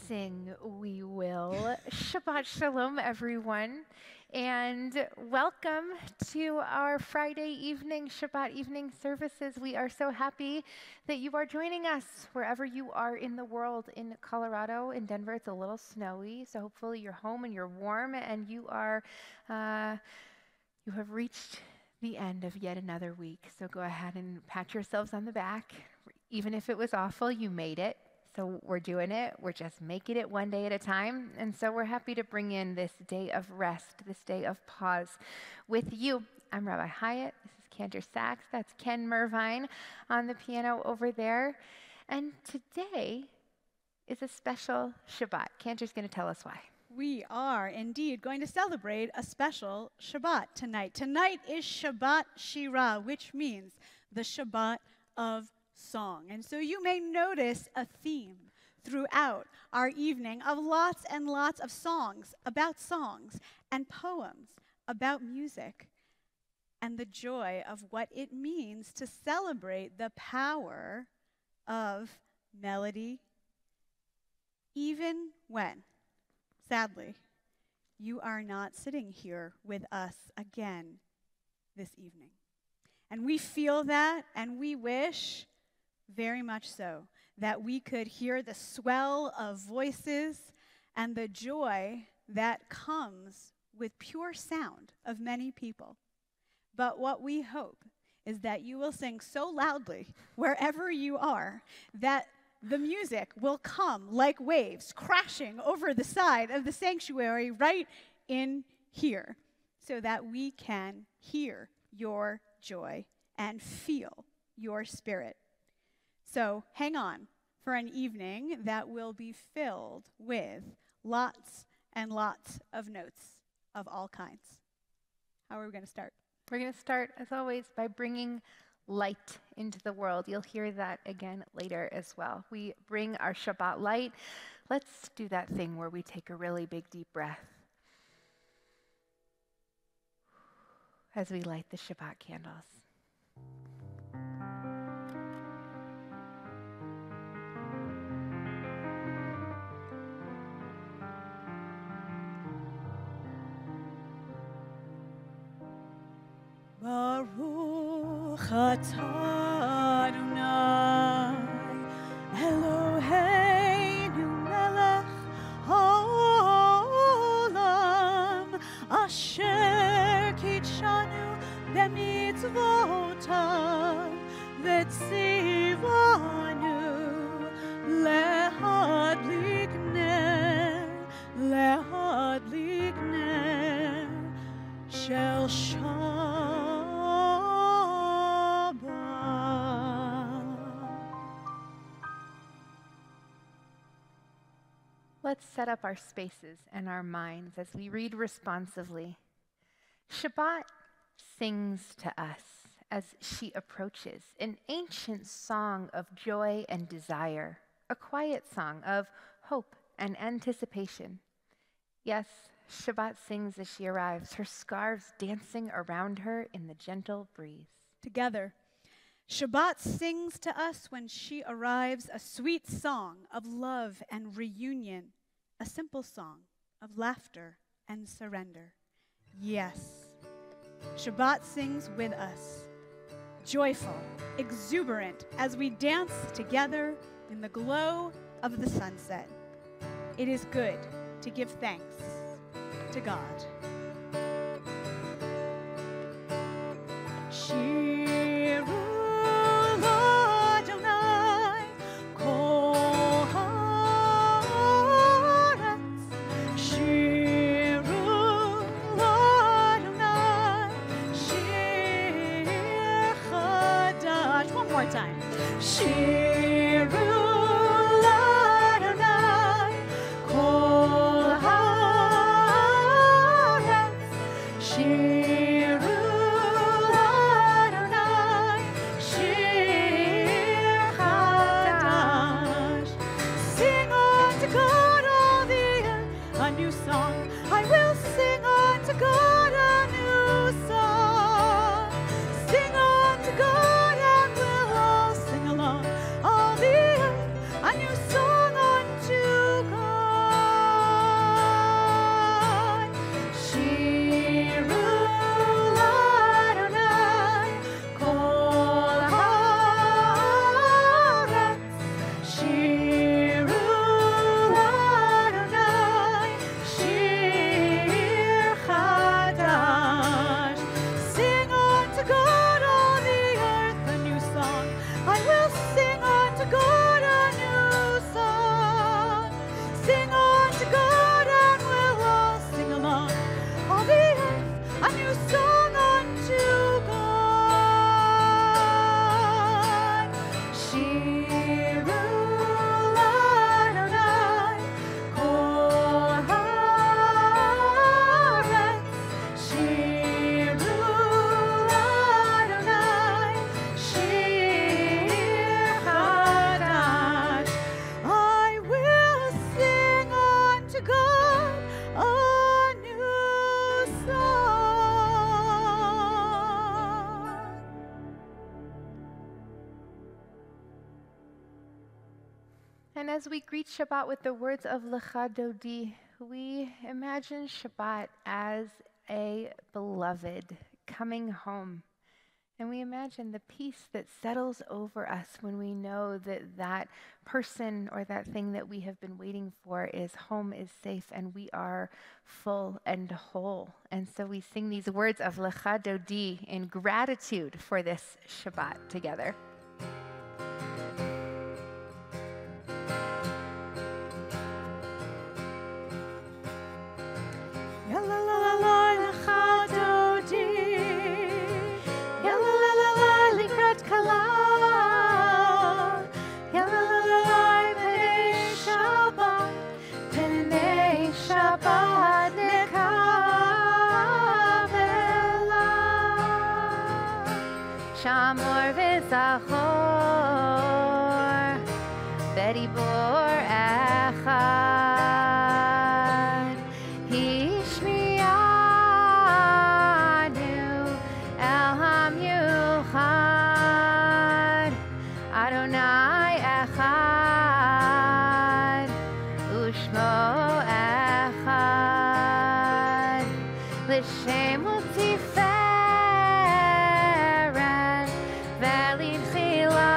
Sing we will. Shabbat Shalom, everyone, and welcome to our Friday evening, Shabbat evening services. We are so happy that you are joining us wherever you are in the world. In Colorado, in Denver, it's a little snowy, so hopefully you're home and you're warm and you have reached the end of yet another week. So go ahead and pat yourselves on the back. Even if it was awful, you made it. So we're doing it. We're just making it one day at a time. And so we're happy to bring in this day of rest, this day of pause with you. I'm Rabbi Hyatt. This is Cantor sax. That's Ken Mervine on the piano over there. And today is a special Shabbat. Cantor's going to tell us why. We are indeed going to celebrate a special Shabbat tonight. Tonight is Shabbat Shira, which means the Shabbat of song. And so you may notice a theme throughout our evening of lots and lots of songs and poems about music and the joy of what it means to celebrate the power of melody, even when, sadly, you are not sitting here with us again this evening. And we feel that, and we wish very much so that we could hear the swell of voices and the joy that comes with pure sound of many people. But what we hope is that you will sing so loudly wherever you are that the music will come like waves crashing over the side of the sanctuary right in here so that we can hear your joy and feel your spirit. So hang on for an evening that will be filled with lots and lots of notes of all kinds. How are we going to start? We're going to start, as always, by bringing light into the world. You'll hear that again later as well. We bring our Shabbat light. Let's do that thing where we take a really big, deep breath as we light the Shabbat candles. Baruch atah Adonai Eloheinu melech haolam asher kitshanu b'mi mitzvotav v'tzivanu lehadlik ner shel Let's set up our spaces and our minds as we read responsively. Shabbat sings to us as she approaches, an ancient song of joy and desire, a quiet song of hope and anticipation. Yes, Shabbat sings as she arrives, her scarves dancing around her in the gentle breeze. Together, Shabbat sings to us when she arrives a sweet song of love and reunion, a simple song of laughter and surrender. Yes, Shabbat sings with us, joyful, exuberant, as we dance together in the glow of the sunset. It is good to give thanks to God. Shira Adonai kol haaretz. Shira Adonai shir chadash. One more time. Shira Adonai kol haaretz. Shira Adonai shir chadash. Sing unto God all the earth a new song. I will sing unto God a new song. Sing unto God and we'll all sing along. All the earth a new song unto God. Shira Adonai kol haaretz. Shira Adonai shir chadash. Sing unto God all the earth a new song. I will sing unto God a new song. Sing unto God and we'll all sing along. All the earth a new song unto God. Shira Adonai kol haaretz. Shira Adonai shir chadash. I will sing unto God a new song. And as we greet Shabbat with the words of Lecha Dodi, we imagine Shabbat as a beloved coming home. And we imagine the peace that settles over us when we know that that person or that thing that we have been waiting for is home, is safe, and we are full and whole. And so we sing these words of Lecha Dodi in gratitude for this Shabbat together. Shamor v'zachor b'dibor echad hishmianu el hamyuchad Adonai echad ushmo echad l'shem u'tiferet v'limchilai.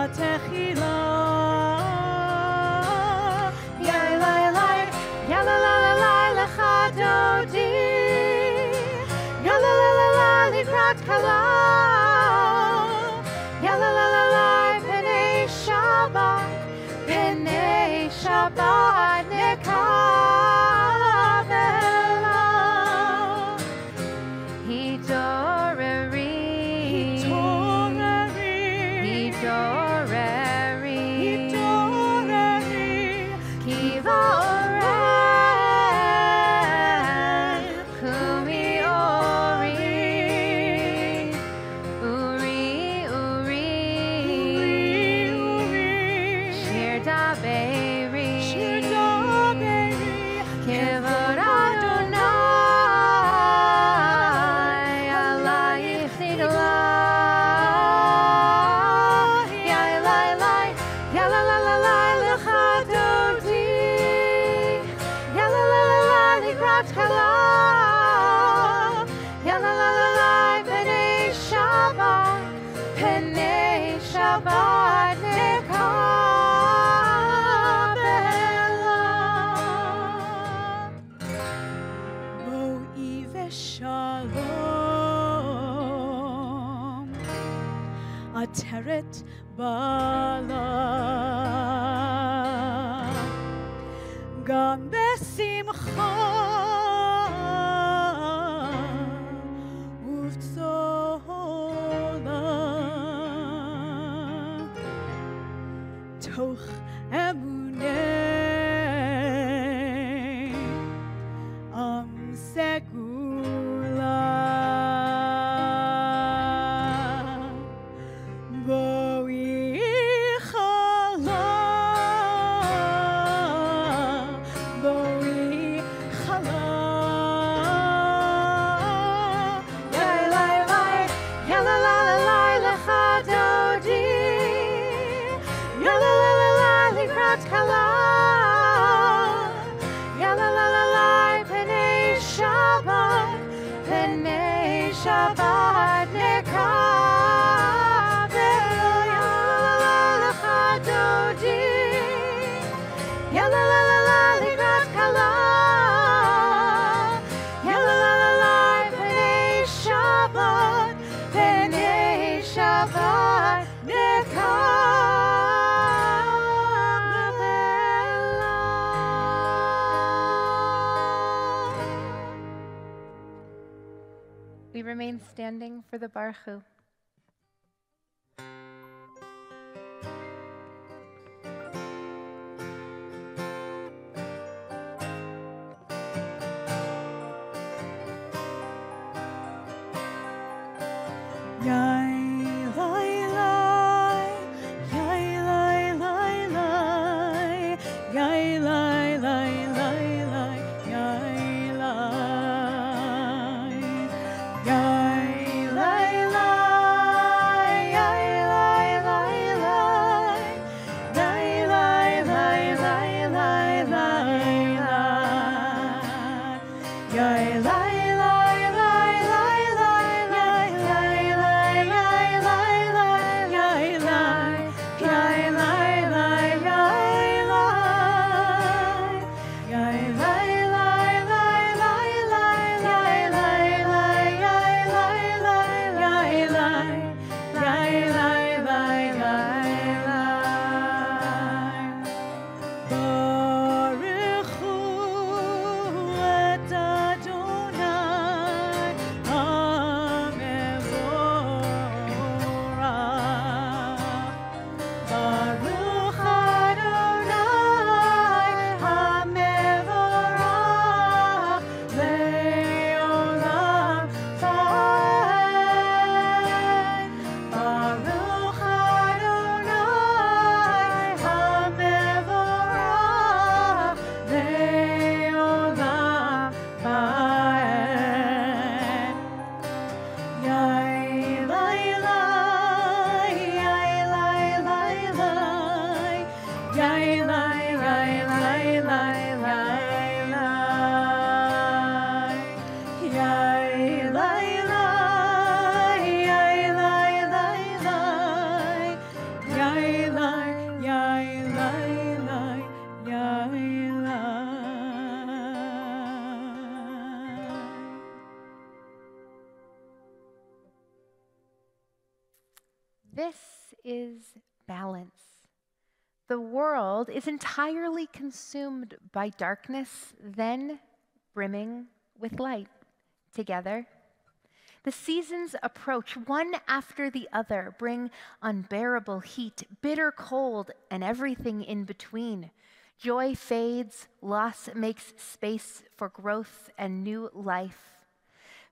התחילה. יאי לי לי, יאלה לה לה לה לך דודי, יאלה לה לה לה לקראת כלה, יאלה לה לה לה פני שבת, פני שבת נקבלה. התעוררי, התעוררי, התעוררי, כי באורם קומי אורי, אורי, אורי, אורי, שיר דברי, שיר דברי, כבוד אדוני עלייך נגלה. יאי לי לי, יאלה לה לה לה לך דודי, יאלה לה לה לה לקראת כלה, יאלה לה לה לה פני שבת, פני שבת נקבלה. בואי ושלום, עטרת בעלה, גם בשמחה ובצהלה, תוך אמוני עם סגולה. בואי חלה, בואי חלה. יאי לי לי, יאלה לה לה לה לך דודי, יאלה לה לה לה לקראת כלה, יאלה לה לה לה פני שבת, פני שבת נקבלה. יאלה לך דודי, יאלה לה לה לה לקראת כלה, יאלה לה לה לה פני שבת, פני שבת נקבלה. We remain standing for the Baruch. Yai lai lai, yai lai lai lai, yai lai lai lai lai, yai lai, yai lai lai. This is balance. The world is entirely consumed by darkness, then brimming with light. Together, the seasons approach one after the other, bring unbearable heat, bitter cold, and everything in between. Joy fades, loss makes space for growth and new life.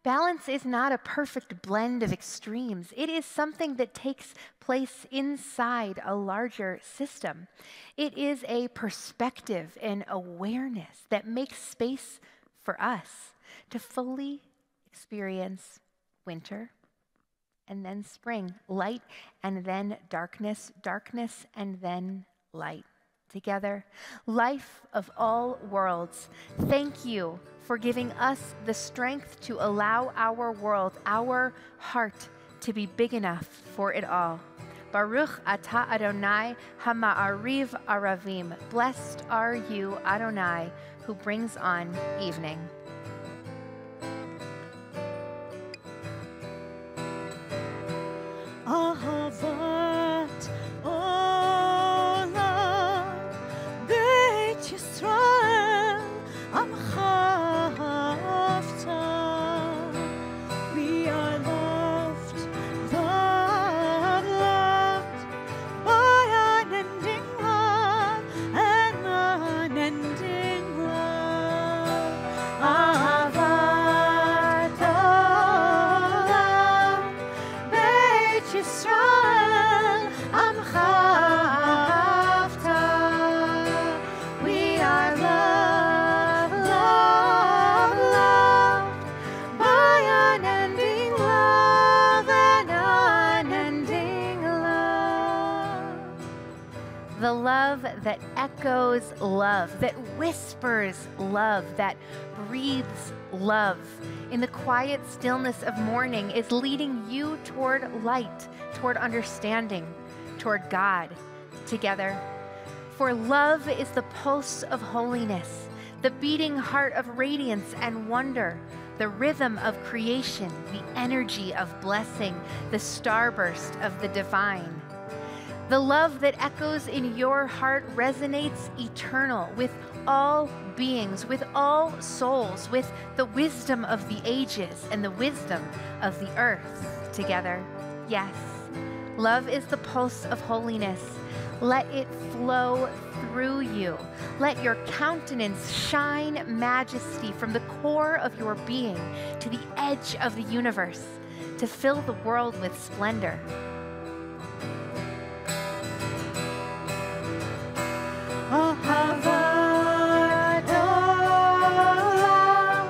Balance is not a perfect blend of extremes. It is something that takes place inside a larger system. It is a perspective and awareness that makes space for us to fully experience winter and then spring, light and then darkness, darkness and then light. Together, life of all worlds, thank you for giving us the strength to allow our world, our heart, to be big enough for it all. Baruch atah Adonai hama'ariv aravim. Blessed are you, Adonai, who brings on evening. Ahavat olam Beit Yisrael Amcha Hafta. We are loved, loved, loved by unending love and unending love. Ahavat olam Beit Yisrael Amcha Hafta. We are loved, loved, loved by unending love and unending love. The love that echoes love, that whispers love, that breathes love in the quiet stillness of morning is leading you toward light, toward understanding, toward God. Together. For love is the pulse of holiness, the beating heart of radiance and wonder, the rhythm of creation, the energy of blessing, the starburst of the divine. The love that echoes in your heart resonates eternal with all beings, with all souls, with the wisdom of the ages and the wisdom of the earth. Together. Yes, love is the pulse of holiness. Let it flow through you. Let your countenance shine majesty from the core of your being to the edge of the universe, to fill the world with splendor. Ahavat olam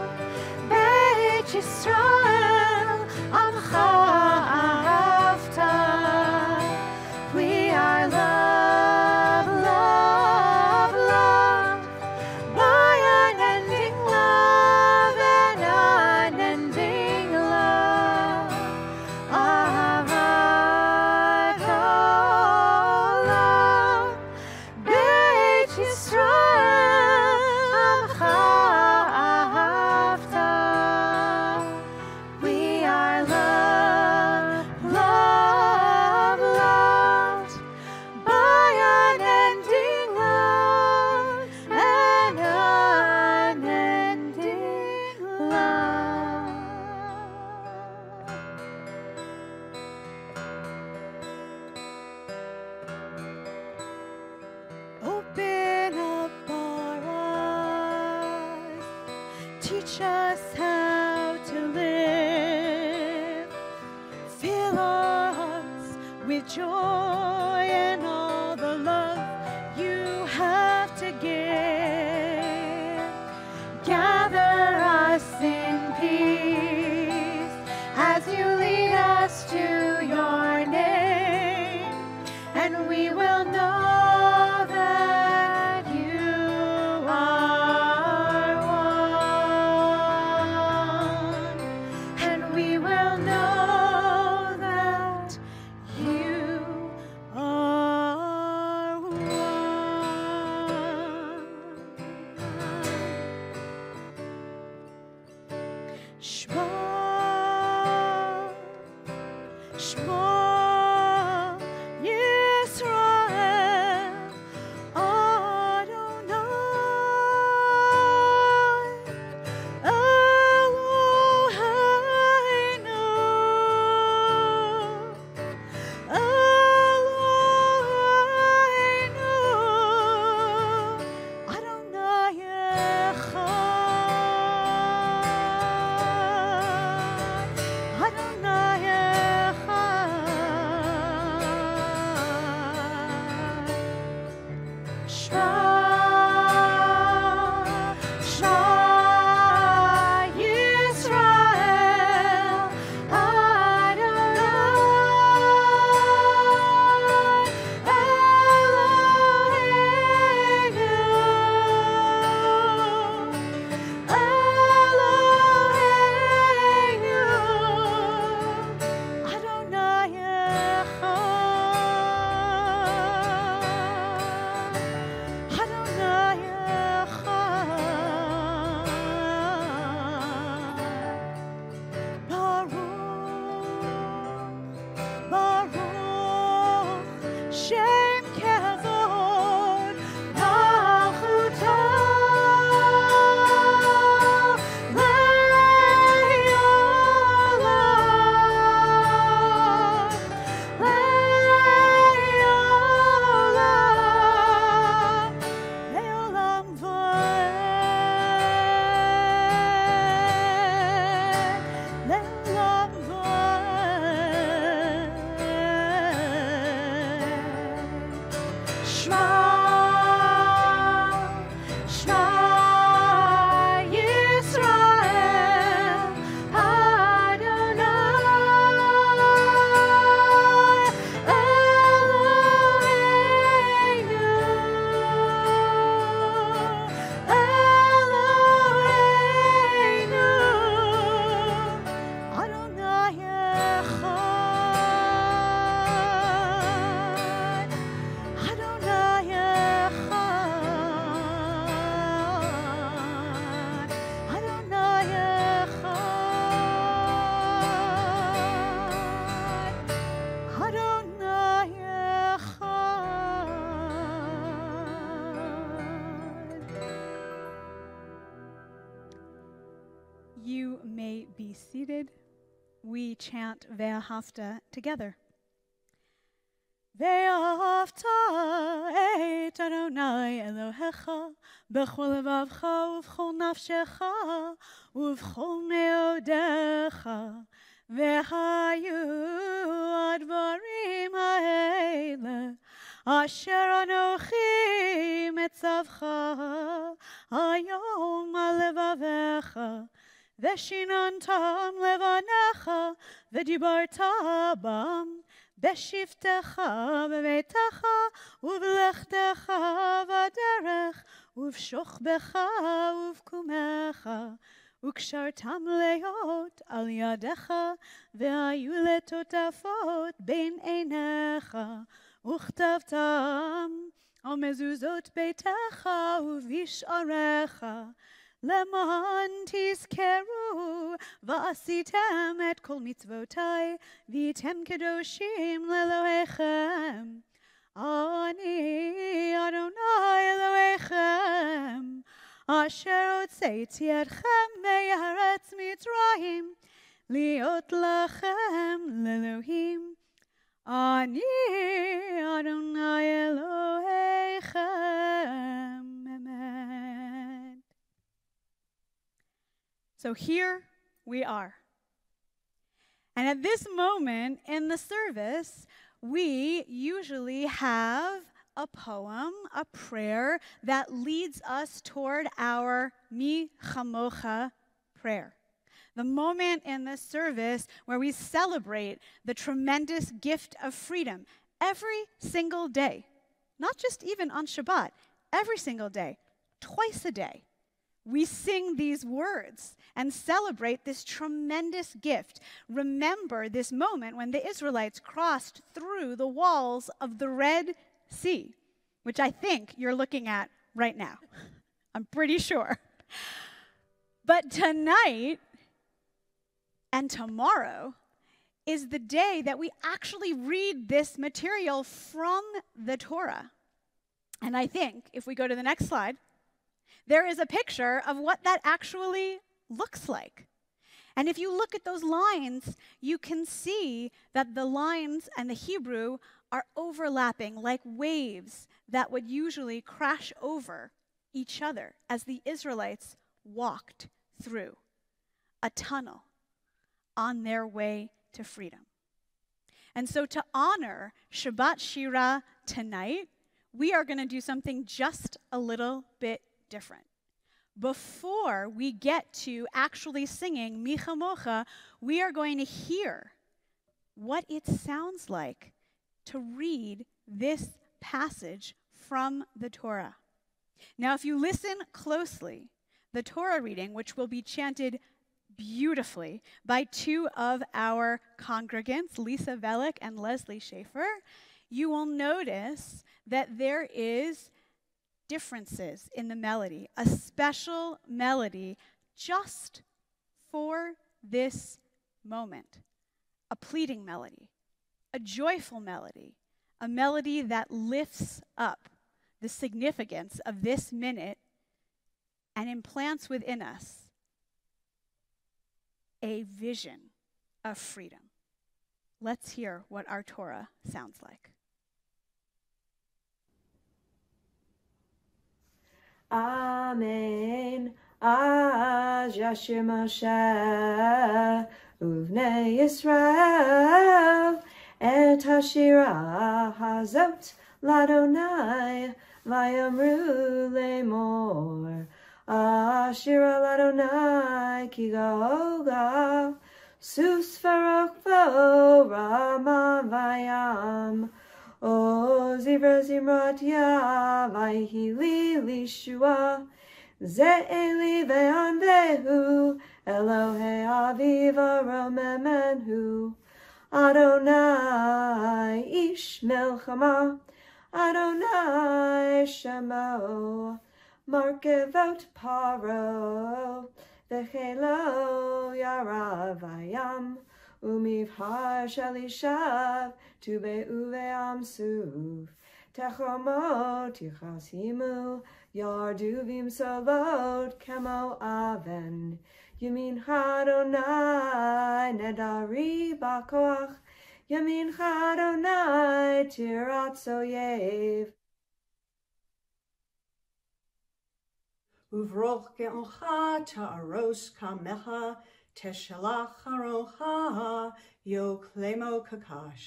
Beit Yisrael Amcha Hafta. We are loved, loved, loved by unending love and unending love. Ahavat olam Beit Yisrael Amcha Hafta. We are loved, loved, loved by unending love and unending love. Open up our eyes, teach us how to live. Fill our hearts with joy and all the love you have to give. Gather us in peace as you lead us to your name, and we will know that you are one, and we will know that you are one. Shema, Shema, You may be seated. We chant Ve'ahavta together. Ve'ahavta et Adonai Elohecha b'chol levavcha u'v'chol nafshecha u'v'chol meodecha ve'hayu advarim ha'ele asher anochi metzavcha hayom al levavecha ve'shinantam levanecha ve'dibarta bam Beshivtecha bebeitecha uvlechtecha vaderech uvshochbecha uvkumecha ukshartam leot al yadecha ve'ayu letotafot bein einecha uchtavtam al mezuzot beitecha uvisharecha למען תזכרו ועשיתם את כל מצוותיי והייתם קדושים לאלוהיכם. אני אדוני אלוהיכם אשר הוצאתי אתכם מארץ מצרים להיות לכם לאלוהים. אני אדוני אלוהיכם. Amen. So here we are. And at this moment in the service, we usually have a poem, a prayer that leads us toward our Mi Chamocha prayer. The moment in the service where we celebrate the tremendous gift of freedom every single day. Not just even on Shabbat, every single day, twice a day. We sing these words and celebrate this tremendous gift. Remember this moment when the Israelites crossed through the walls of the Red Sea, which I think you're looking at right now. I'm pretty sure. But tonight and tomorrow is the day that we actually read this material from the Torah. And I think if we go to the next slide, there is a picture of what that actually looks like. And if you look at those lines, you can see that the lines and the Hebrew are overlapping like waves that would usually crash over each other as the Israelites walked through a tunnel on their way to freedom. And so to honor Shabbat Shira tonight, we are going to do something just a little bit different. Before we get to actually singing Mi Chamocha, we are going to hear what it sounds like to read this passage from the Torah. Now, if you listen closely, the Torah reading, which will be chanted beautifully by two of our congregants, Lisa Velick and Leslie Schaefer, you will notice that there is differences in the melody, a special melody just for this moment, a pleading melody, a joyful melody, a melody that lifts up the significance of this minute and implants within us a vision of freedom. Let's hear what our Torah sounds like. Amen. Az Yashir Moshe Uvnei Yisrael Et Hashira Hazot Ladonai Vayamru Lemor Ashira Ladonai Ki Gaoga Sus Farokvo Rama Vayam O Zivra Zimratia Vayhili Lishua Ze'eli Ve'anvehu Elohe Aviva Romemenhu Adonai Ish Melchama Adonai Shemo Markevot Paro Vechelo Yaravayam Umivhar Shalishav Tube Uveam Suf Techomo Tichasimu Yarduvim Solot Kemo Aven Yamincha Adonai nedari b'koach, Yamincha Adonai tiratz oyev. Uvroch ge'oncha ta'aros kamecha, teshalach harocha, yoklemo kakash.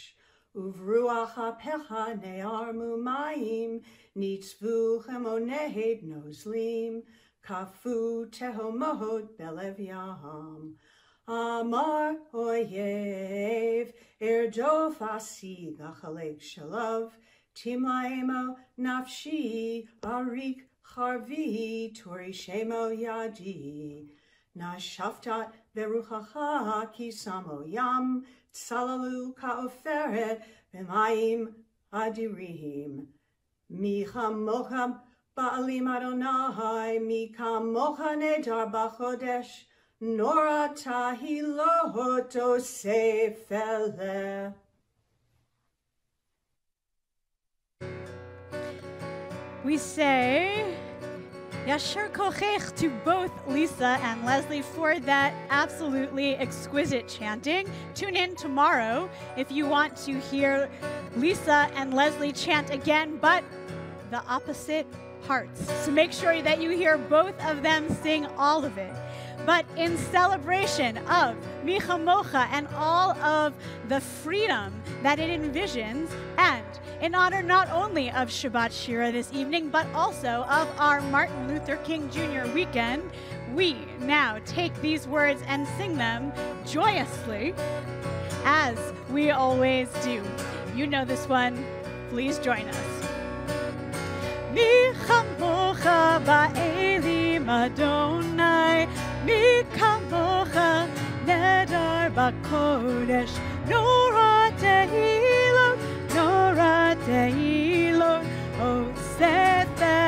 Uvruach apecha ne'ar mumayim, nitzvu chemonehed nozlim, kafu tehomot belev yam. Amar oyev, erdof asi gachalek shalav, timlaemo nafshi arik Charvi Tori Shemo Yadi Nashaftat Veruchacha Kisamo Yam Tsalalu Kaoferet B'mayim Adirim Micha Mocha Ba'alim Adonai Mika Mocha Nedar B'chodesh Nora Tahilot Osefele. We say Yasher Kochech to both Lisa and Leslie for that absolutely exquisite chanting. Tune in tomorrow if you want to hear Lisa and Leslie chant again, but the opposite parts. So make sure that you hear both of them sing all of it. But in celebration of Micha Mocha and all of the freedom that it envisions, and in honor not only of Shabbat Shira this evening, but also of our Martin Luther King Jr. weekend, we now take these words and sing them joyously, as we always do. You know this one. Please join us. Micha Mocha ba'elim Adonai, Micha Mocha nedar b'kodesh, Nora tehilot, Nora tehilot, osefele.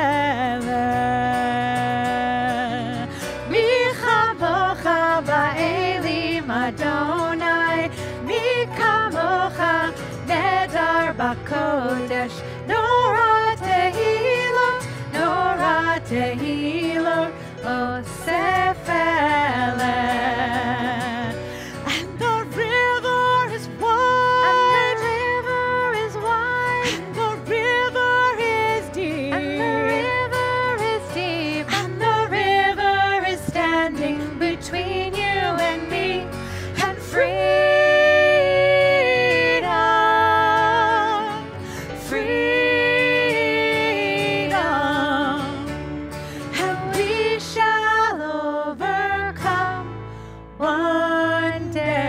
Micha Mocha ba'elim Adonai, Micha Mocha nedar b'kodesh, Nora tehilot, Nora tehilot, osefele. And the river is wide, and the river is wide, and the river is deep, and the river is deep, and the river is standing between you and me, and freedom, freedom, and we shall overcome one day.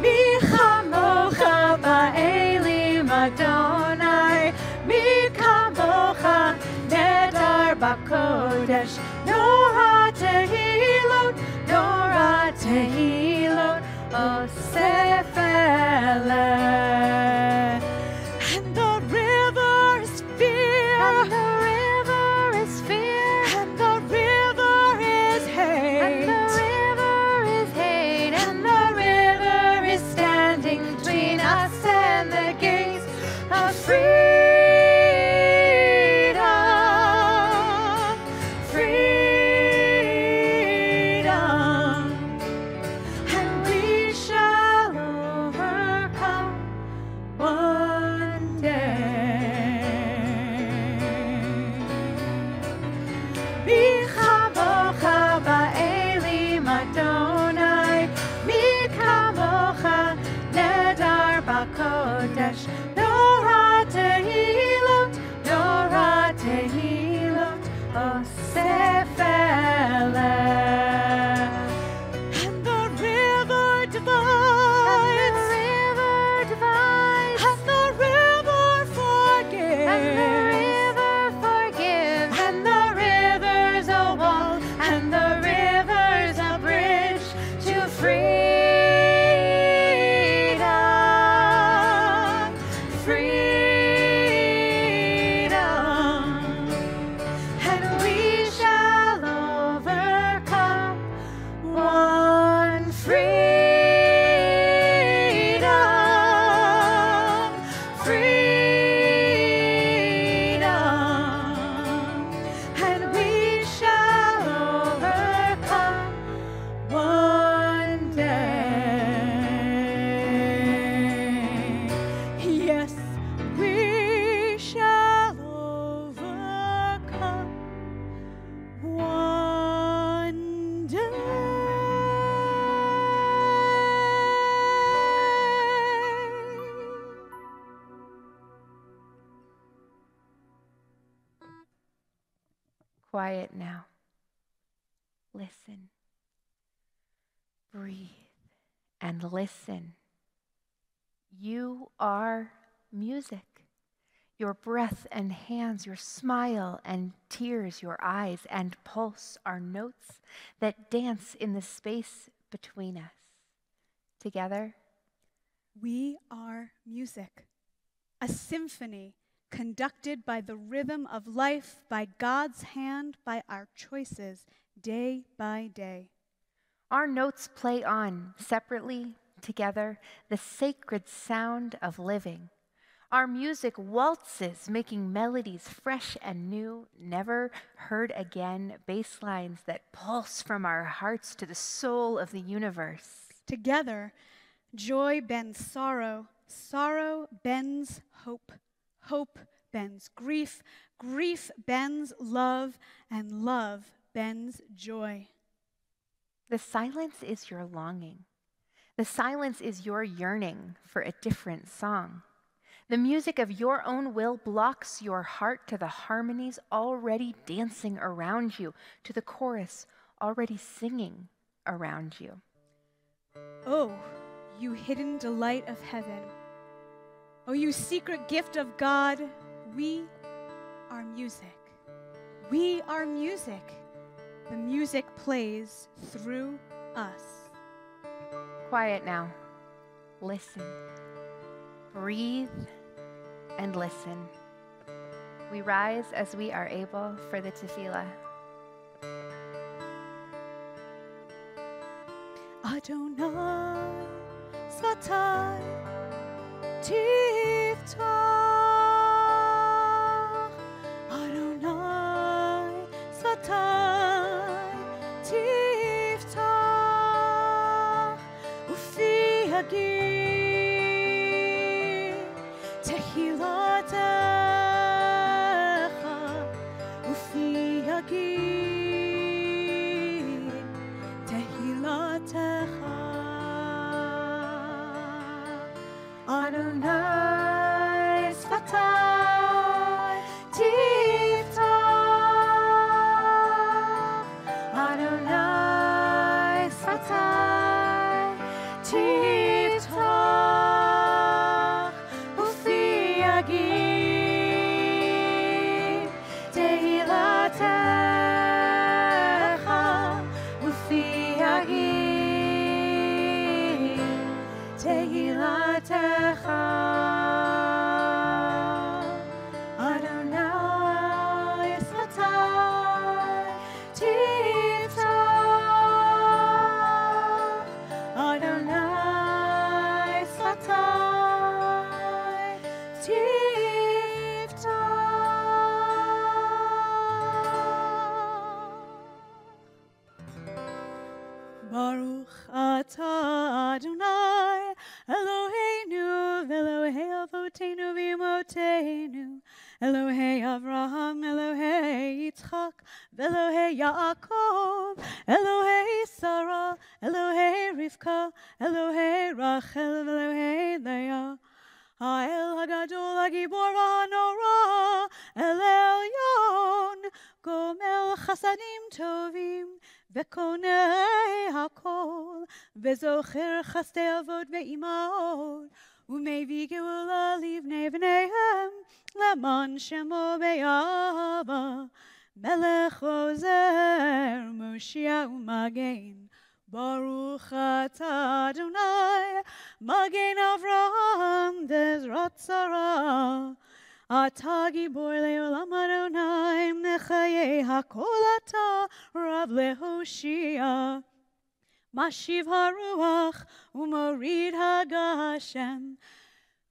Micha Mocha ba'elim Adonai, Micha Mocha nedar b'kodesh, Nora tehilot, Nora tehilot, osefele. And the river is fear, and the river is fear, and the river is hate, and the river is hate, and the river is standing between us and the gates of freedom, freedom, and we shall overcome one day. Quiet now. Listen. Breathe and listen. You are music. Your breath and hands, your smile and tears, your eyes and pulse are notes that dance in the space between us. Together, we are music, a symphony conducted by the rhythm of life, by God's hand, by our choices, day by day. Our notes play on, separately, together, the sacred sound of living. Our music waltzes, making melodies fresh and new, never heard again, bass lines that pulse from our hearts to the soul of the universe. Together, joy bends sorrow, sorrow bends hope, hope bends grief, grief bends love, and love bends joy. The silence is your longing. The silence is your yearning for a different song. The music of your own will blocks your heart to the harmonies already dancing around you, to the chorus already singing around you. Oh, you hidden delight of heaven. Oh, you secret gift of God, we are music. We are music. The music plays through us. Quiet now. Listen. Breathe and listen. We rise as we are able for the tefillah. Adonai, Svatai, Tiftach. Adonai, Svatai, Tiftach. Ufi hagir, Tehilatecha. Ufi hagir, Tehilatecha. Adonai, Svatai, Tiftach. Adonai, Svatai, Tiftach. Ufi hagir, Tehilatecha. Ufi hagir, Tehilatecha. Adonai, Svatai, Tiftach. Adonai, Svatai, Tiftach. Baruch atah Adonai, Eloheinu v'Elohei avoteinu v'imotenu, Elohei Avraham, Elohei Yitzchak, v'Elohei Yaakov, Elohei Sarah, Elohei Rivka, Elohei Rachel, v'Elohei Leah. Ha'el hagadol hagibor ha'nora, El Elyon, gomel chasadim tovim, v'konei hakol, v'zocher chastei avot ve'imot, u'mevi geula livnei v'neihem, leman shemo be'ava, melech ozer, Moshiach u'magen. Baruch atah Adonai, Magen Avraham, Dezrat Sarah. Atah gibor le'olam Adonai, Mechayei hakol atah, Rav lehoshia. Mashiv haruach, u'morid hagashem,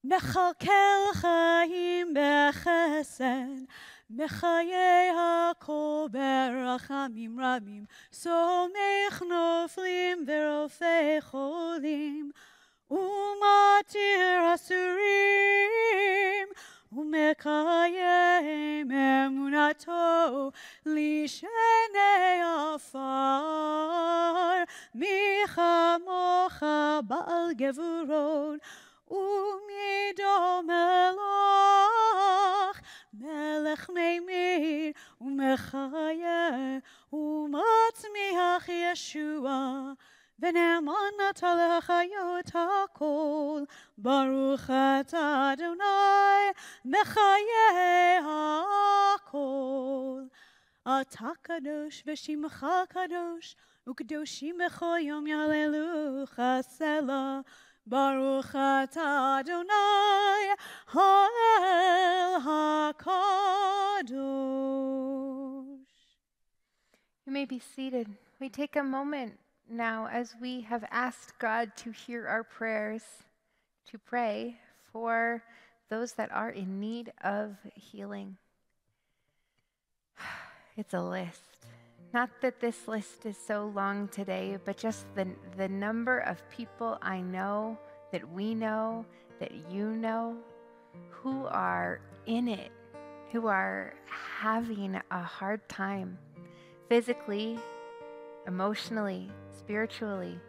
Mechalkel chaim bechesed, Mechayei hakol berachamim rabim, Somech noflim verofei cholim, Umatir asurim, Umekayem emunato, Lishenei afar, Michamocha ba'al gevurot, Umido melach, Melech meimir, Umechayem Yeshua, ונאמנת לחיות הכל, ברוך אתה אדוני, מחיי הכל. אתה קדוש ושמך קדוש, וקדושים בכל יום יהללוך סלה. ברוך אתה אדוני, האל הקדוש. You may be seated. We take a moment now as we have asked God to hear our prayers, to pray for those that are in need of healing. It's a list. Not that this list is so long today, but just the number of people I know, that we know, that you know, who are in it, who are having a hard time, physically, emotionally, spiritually.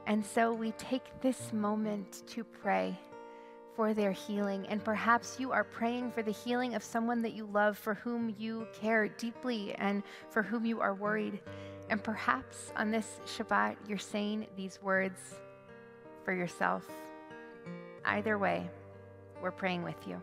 And so we take this moment to pray for their healing. And perhaps you are praying for the healing of someone that you love, for whom you care deeply and for whom you are worried. And perhaps on this Shabbat, you're saying these words for yourself. Either way, we're praying with you.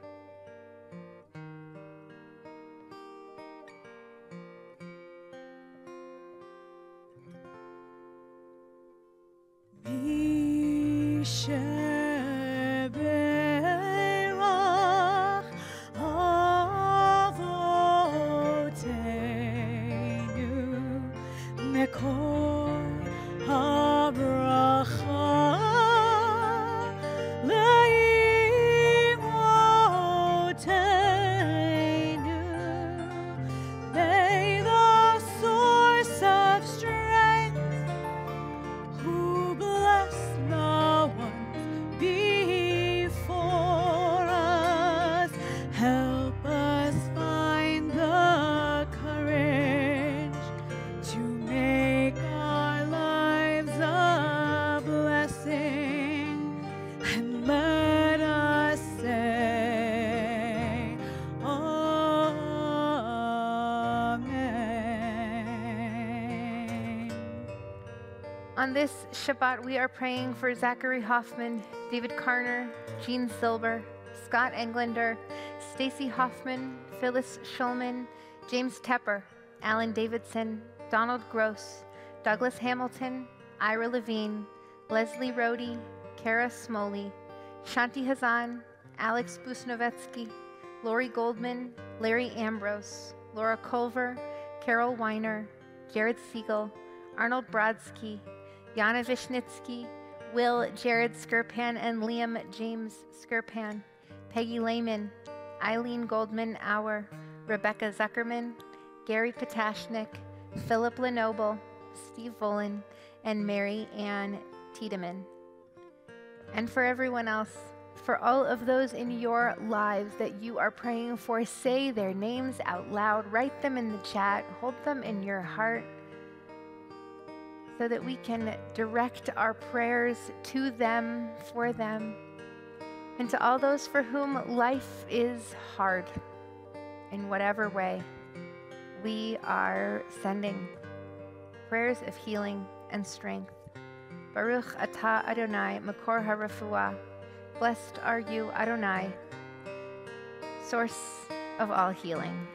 On this Shabbat, we are praying for Zachary Hoffman, David Karner, Jean Silber, Scott Englander, Stacy Hoffman, Phyllis Schulman, James Tepper, Alan Davidson, Donald Gross, Douglas Hamilton, Ira Levine, Leslie Rohde, Kara Smoley, Shanti Hazan, Alex Busnovetsky, Lori Goldman, Larry Ambrose, Laura Culver, Carol Weiner, Jared Siegel, Arnold Brodsky, Yana Vishnitsky, Will Jared Skirpan and Liam James Skirpan, Peggy Lehman, Eileen Goldman Auer, Rebecca Zuckerman, Gary Potashnik, Philip Lenoble, Steve Volin, and Mary Ann Tiedemann. And for everyone else, for all of those in your lives that you are praying for, say their names out loud, write them in the chat, hold them in your heart, so that we can direct our prayers to them, for them, and to all those for whom life is hard in whatever way. We are sending prayers of healing and strength. Baruch atah Adonai, makor harafuah. Blessed are you, Adonai, source of all healing.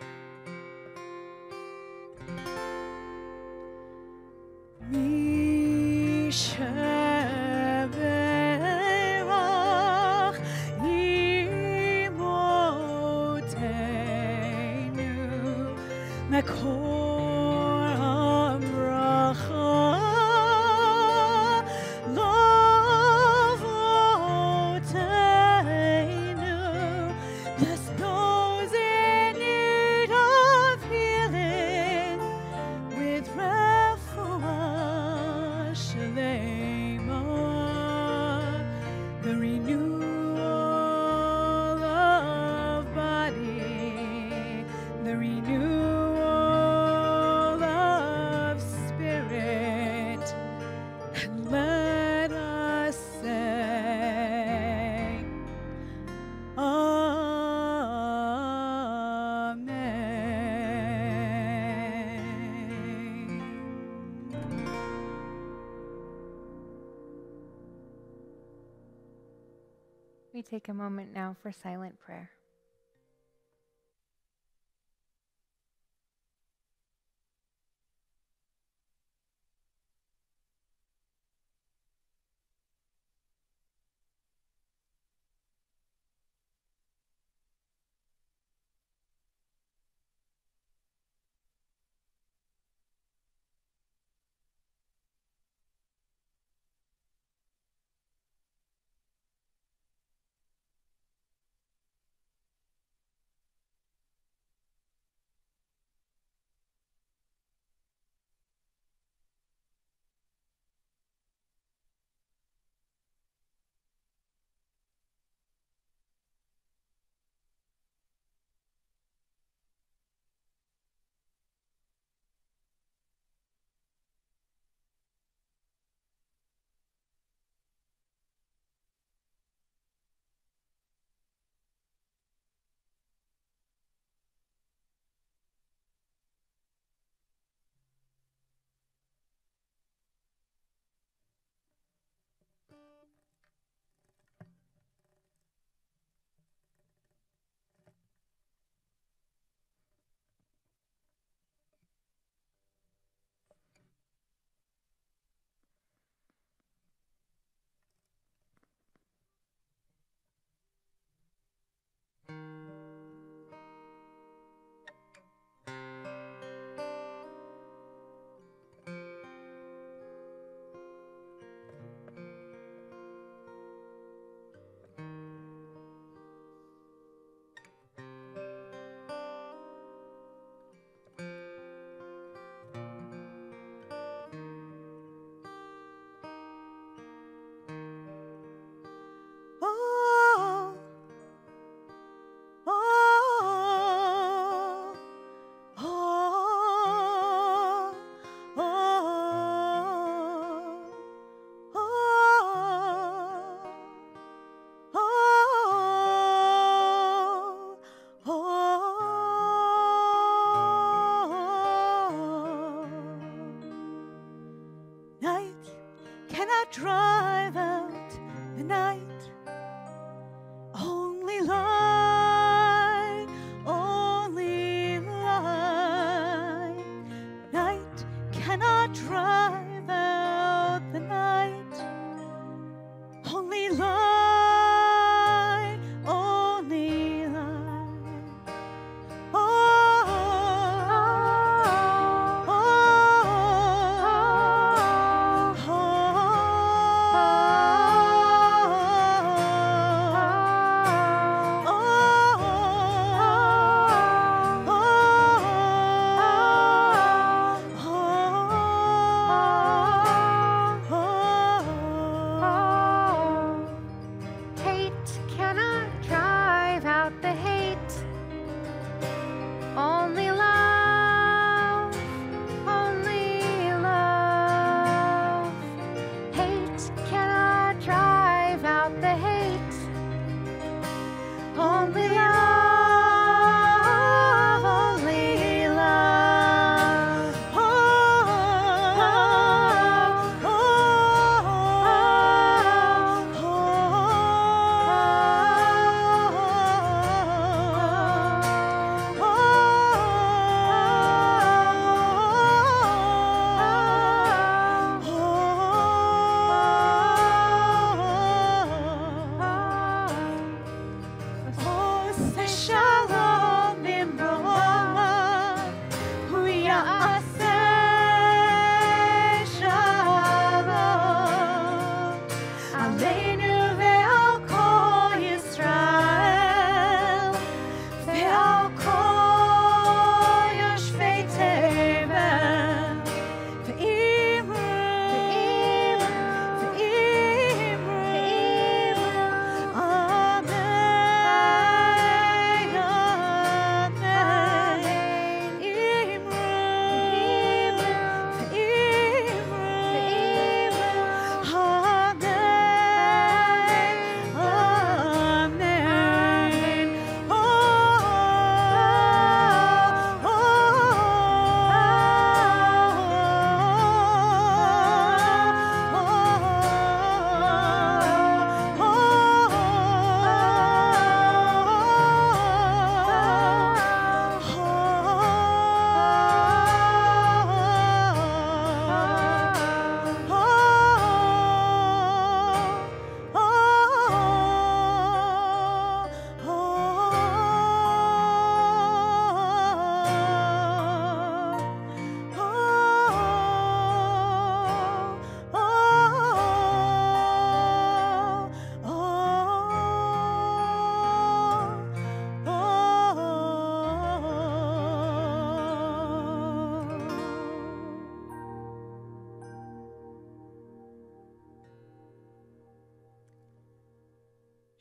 take a moment now for silent prayer.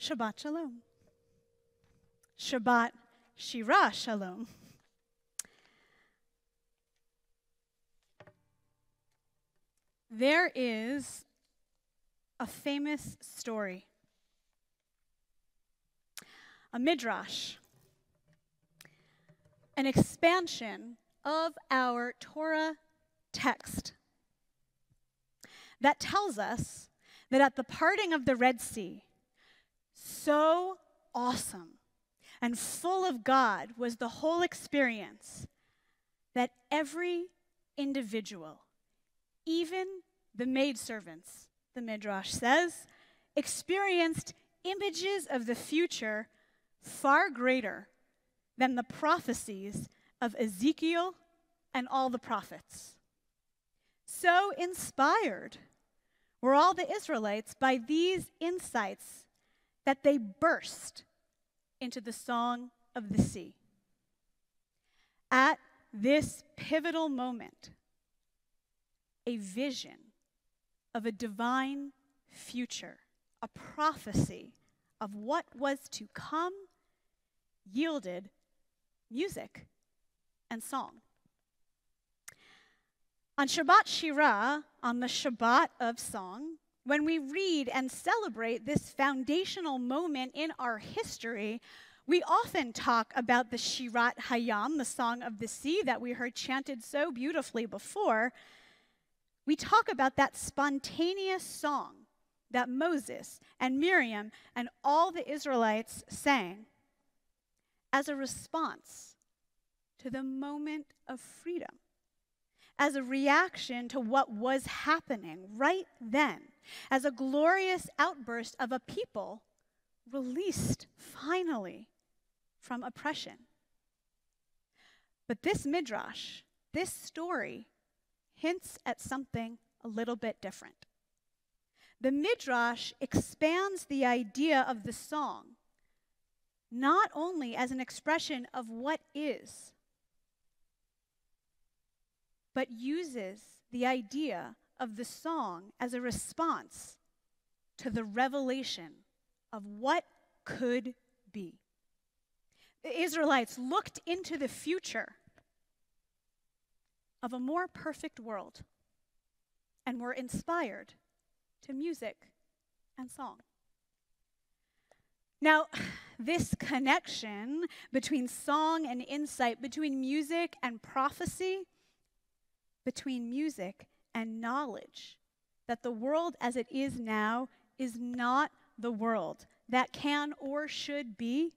Shabbat Shalom. Shabbat Shira Shalom. There is a famous story, a midrash, an expansion of our Torah text that tells us that at the parting of the Red Sea, so awesome and full of God was the whole experience that every individual, even the maidservants, the midrash says, experienced images of the future far greater than the prophecies of Ezekiel and all the prophets. So inspired were all the Israelites by these insights that they burst into the Song of the Sea. At this pivotal moment, a vision of a divine future, a prophecy of what was to come, yielded music and song. On Shabbat Shira, on the Shabbat of song, when we read and celebrate this foundational moment in our history, we often talk about the Shirat Hayam, the Song of the Sea that we heard chanted so beautifully before. We talk about that spontaneous song that Moses and Miriam and all the Israelites sang as a response to the moment of freedom, as a reaction to what was happening right then, as a glorious outburst of a people released finally from oppression. But this midrash, this story, hints at something a little bit different. The midrash expands the idea of the song not only as an expression of what is, but uses the idea of the song as a response to the revelation of what could be. The Israelites looked into the future of a more perfect world and were inspired to music and song. Now, this connection between song and insight, between music and prophecy, between music and knowledge, that the world as it is now is not the world that can or should be,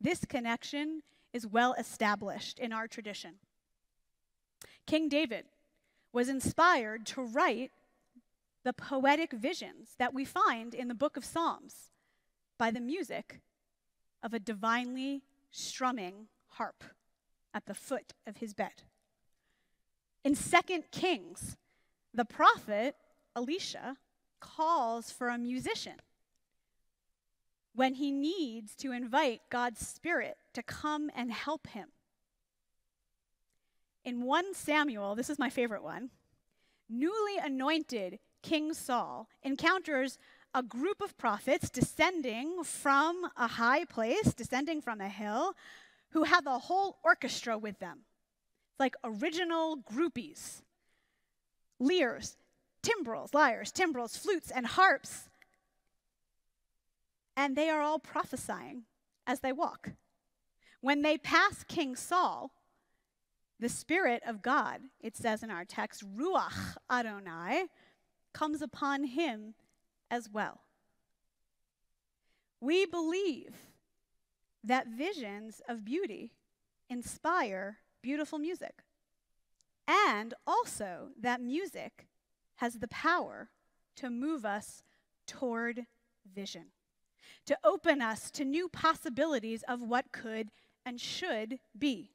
this connection is well established in our tradition. King David was inspired to write the poetic visions that we find in the book of Psalms by the music of a divinely strumming harp at the foot of his bed. In 2 Kings, the prophet Elisha calls for a musician when he needs to invite God's Spirit to come and help him. In 1 Samuel, this is my favorite one, newly anointed King Saul encounters a group of prophets descending from a high place, descending from a hill, who have a whole orchestra with them. It's like original groupies. Lyres, timbrels, flutes, and harps. And they are all prophesying as they walk. When they pass King Saul, the Spirit of God, it says in our text, Ruach Adonai, comes upon him as well. We believe that visions of beauty inspire beautiful music, and also that music has the power to move us toward vision, to open us to new possibilities of what could and should be.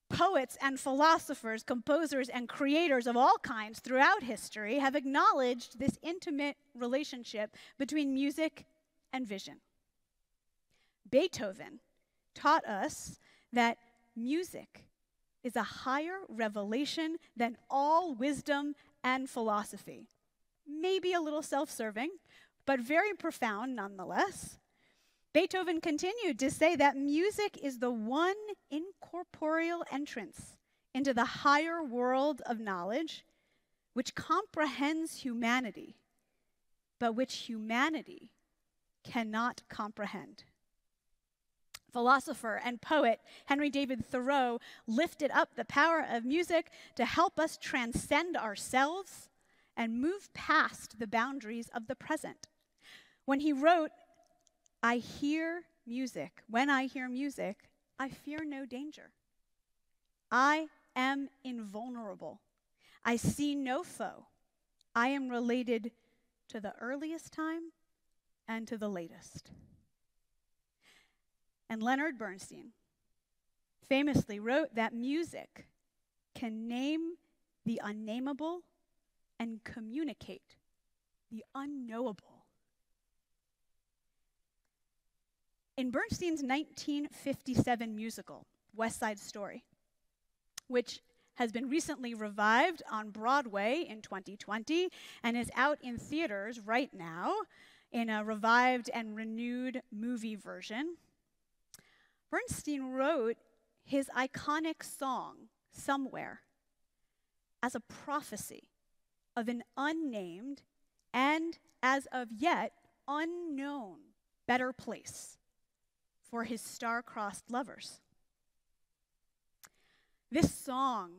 Poets and philosophers, composers and creators of all kinds throughout history have acknowledged this intimate relationship between music and vision. Beethoven taught us that music is a higher revelation than all wisdom and philosophy. Maybe a little self-serving, but very profound nonetheless. Beethoven continued to say that music is the one incorporeal entrance into the higher world of knowledge which comprehends humanity, but which humanity cannot comprehend. Philosopher and poet Henry David Thoreau lifted up the power of music to help us transcend ourselves and move past the boundaries of the present. When he wrote, when I hear music, I fear no danger. I am invulnerable. I see no foe. I am related to the earliest time and to the latest. And Leonard Bernstein famously wrote that music can name the unnameable and communicate the unknowable. In Bernstein's 1957 musical, West Side Story, which has been recently revived on Broadway in 2020 and is out in theaters right now in a revived and renewed movie version, Bernstein wrote his iconic song, Somewhere, as a prophecy of an unnamed and, as of yet, unknown better place for his star-crossed lovers. This song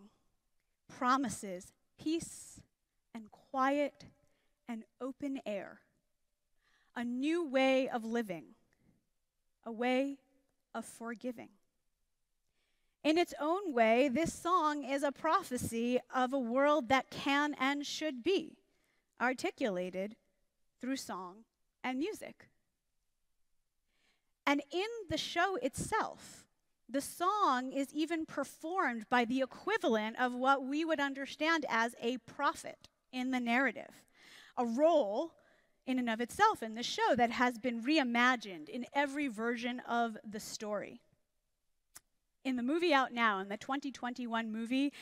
promises peace and quiet and open air, a new way of living, a way of forgiving. In its own way, this song is a prophecy of a world that can and should be articulated through song and music. And in the show itself, the song is even performed by the equivalent of what we would understand as a prophet in the narrative, a role in and of itself in the show that has been reimagined in every version of the story. In the movie out now, in the 2021 movie,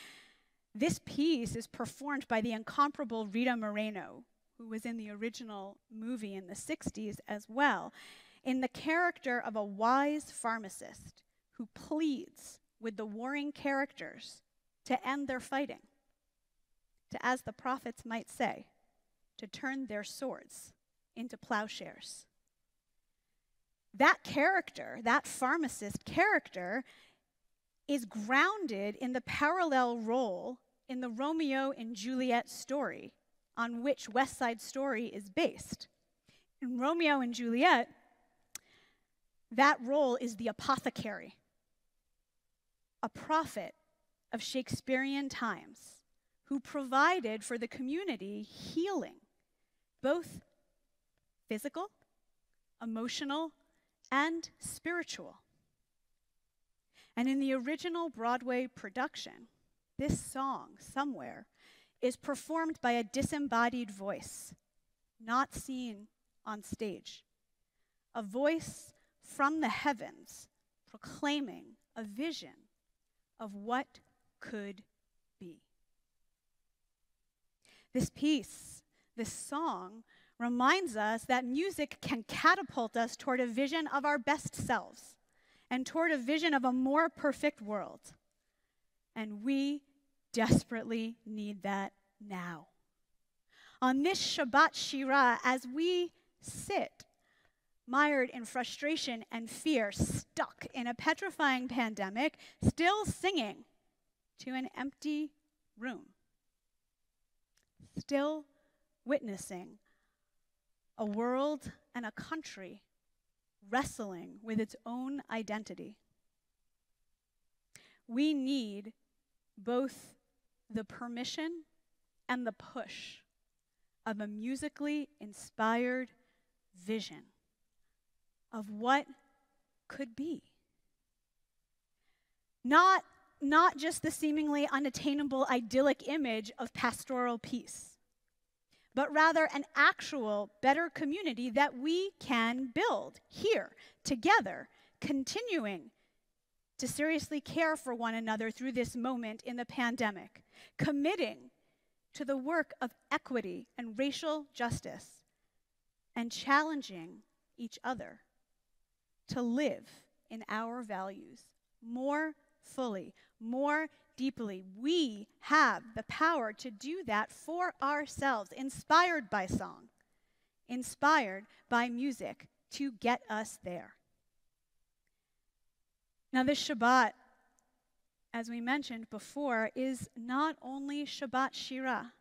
this piece is performed by the incomparable Rita Moreno, who was in the original movie in the 60s as well, in the character of a wise pharmacist who pleads with the warring characters to end their fighting, to, as the prophets might say, to turn their swords into plowshares. That character, that pharmacist character, is grounded in the parallel role in the Romeo and Juliet story on which West Side Story is based. In Romeo and Juliet, that role is the apothecary, a prophet of Shakespearean times who provided for the community healing, both physical, emotional, and spiritual. And in the original Broadway production, this song, Somewhere, is performed by a disembodied voice, not seen on stage. A voice from the heavens proclaiming a vision of what could be. This piece, this song, reminds us that music can catapult us toward a vision of our best selves and toward a vision of a more perfect world. And we desperately need that now. On this Shabbat Shira, as we sit, mired in frustration and fear, stuck in a petrifying pandemic, still singing to an empty room, still witnessing a world and a country wrestling with its own identity. We need both the permission and the push of a musically inspired vision of what could be. Not just the seemingly unattainable idyllic image of pastoral peace, but rather an actual better community that we can build here together, continuing to seriously care for one another through this moment in the pandemic, committing to the work of equity and racial justice, and challenging each other to live in our values more fully, more deeply. We have the power to do that for ourselves, inspired by song, inspired by music to get us there. Now, this Shabbat, as we mentioned before, is not only Shabbat Shira,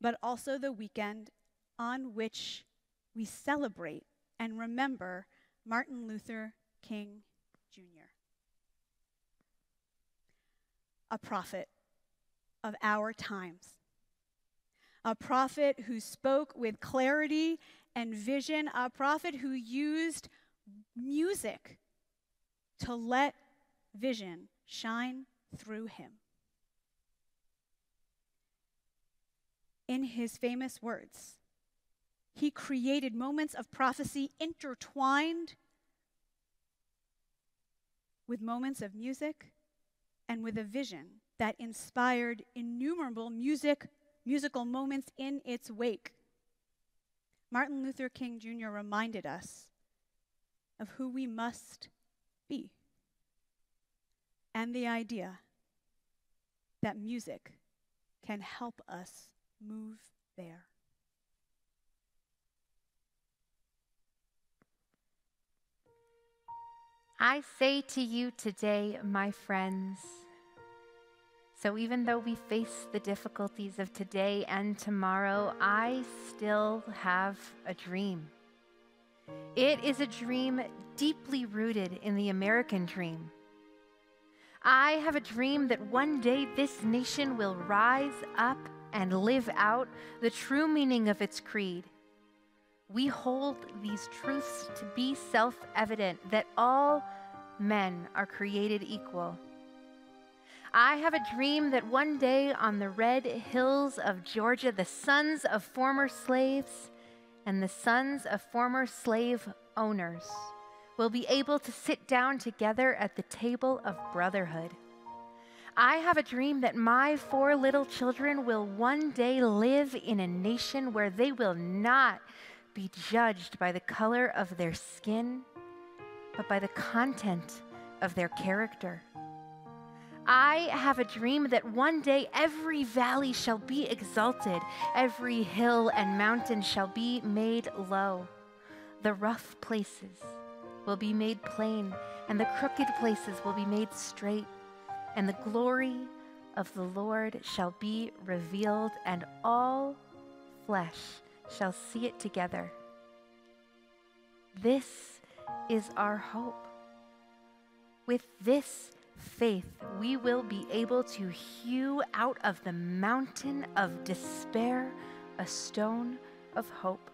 but also the weekend on which we celebrate and remember Martin Luther King Jr., a prophet of our times, a prophet who spoke with clarity and vision, a prophet who used music to let vision shine through him. In his famous words, he created moments of prophecy intertwined with moments of music and with a vision that inspired innumerable musical moments in its wake. Martin Luther King Jr. reminded us of who we must be and the idea that music can help us move there. I say to you today, my friends, so even though we face the difficulties of today and tomorrow, I still have a dream. It is a dream deeply rooted in the American dream. I have a dream that one day this nation will rise up and live out the true meaning of its creed. We hold these truths to be self-evident, that all men are created equal. I have a dream that one day on the red hills of Georgia, the sons of former slaves and the sons of former slave owners will be able to sit down together at the table of brotherhood. I have a dream that my 4 little children will one day live in a nation where they will not be judged by the color of their skin, but by the content of their character. I have a dream that one day every valley shall be exalted, every hill and mountain shall be made low. The rough places will be made plain, and the crooked places will be made straight, and the glory of the Lord shall be revealed, and all flesh shall see it together. This is our hope. With this faith, we will be able to hew out of the mountain of despair a stone of hope.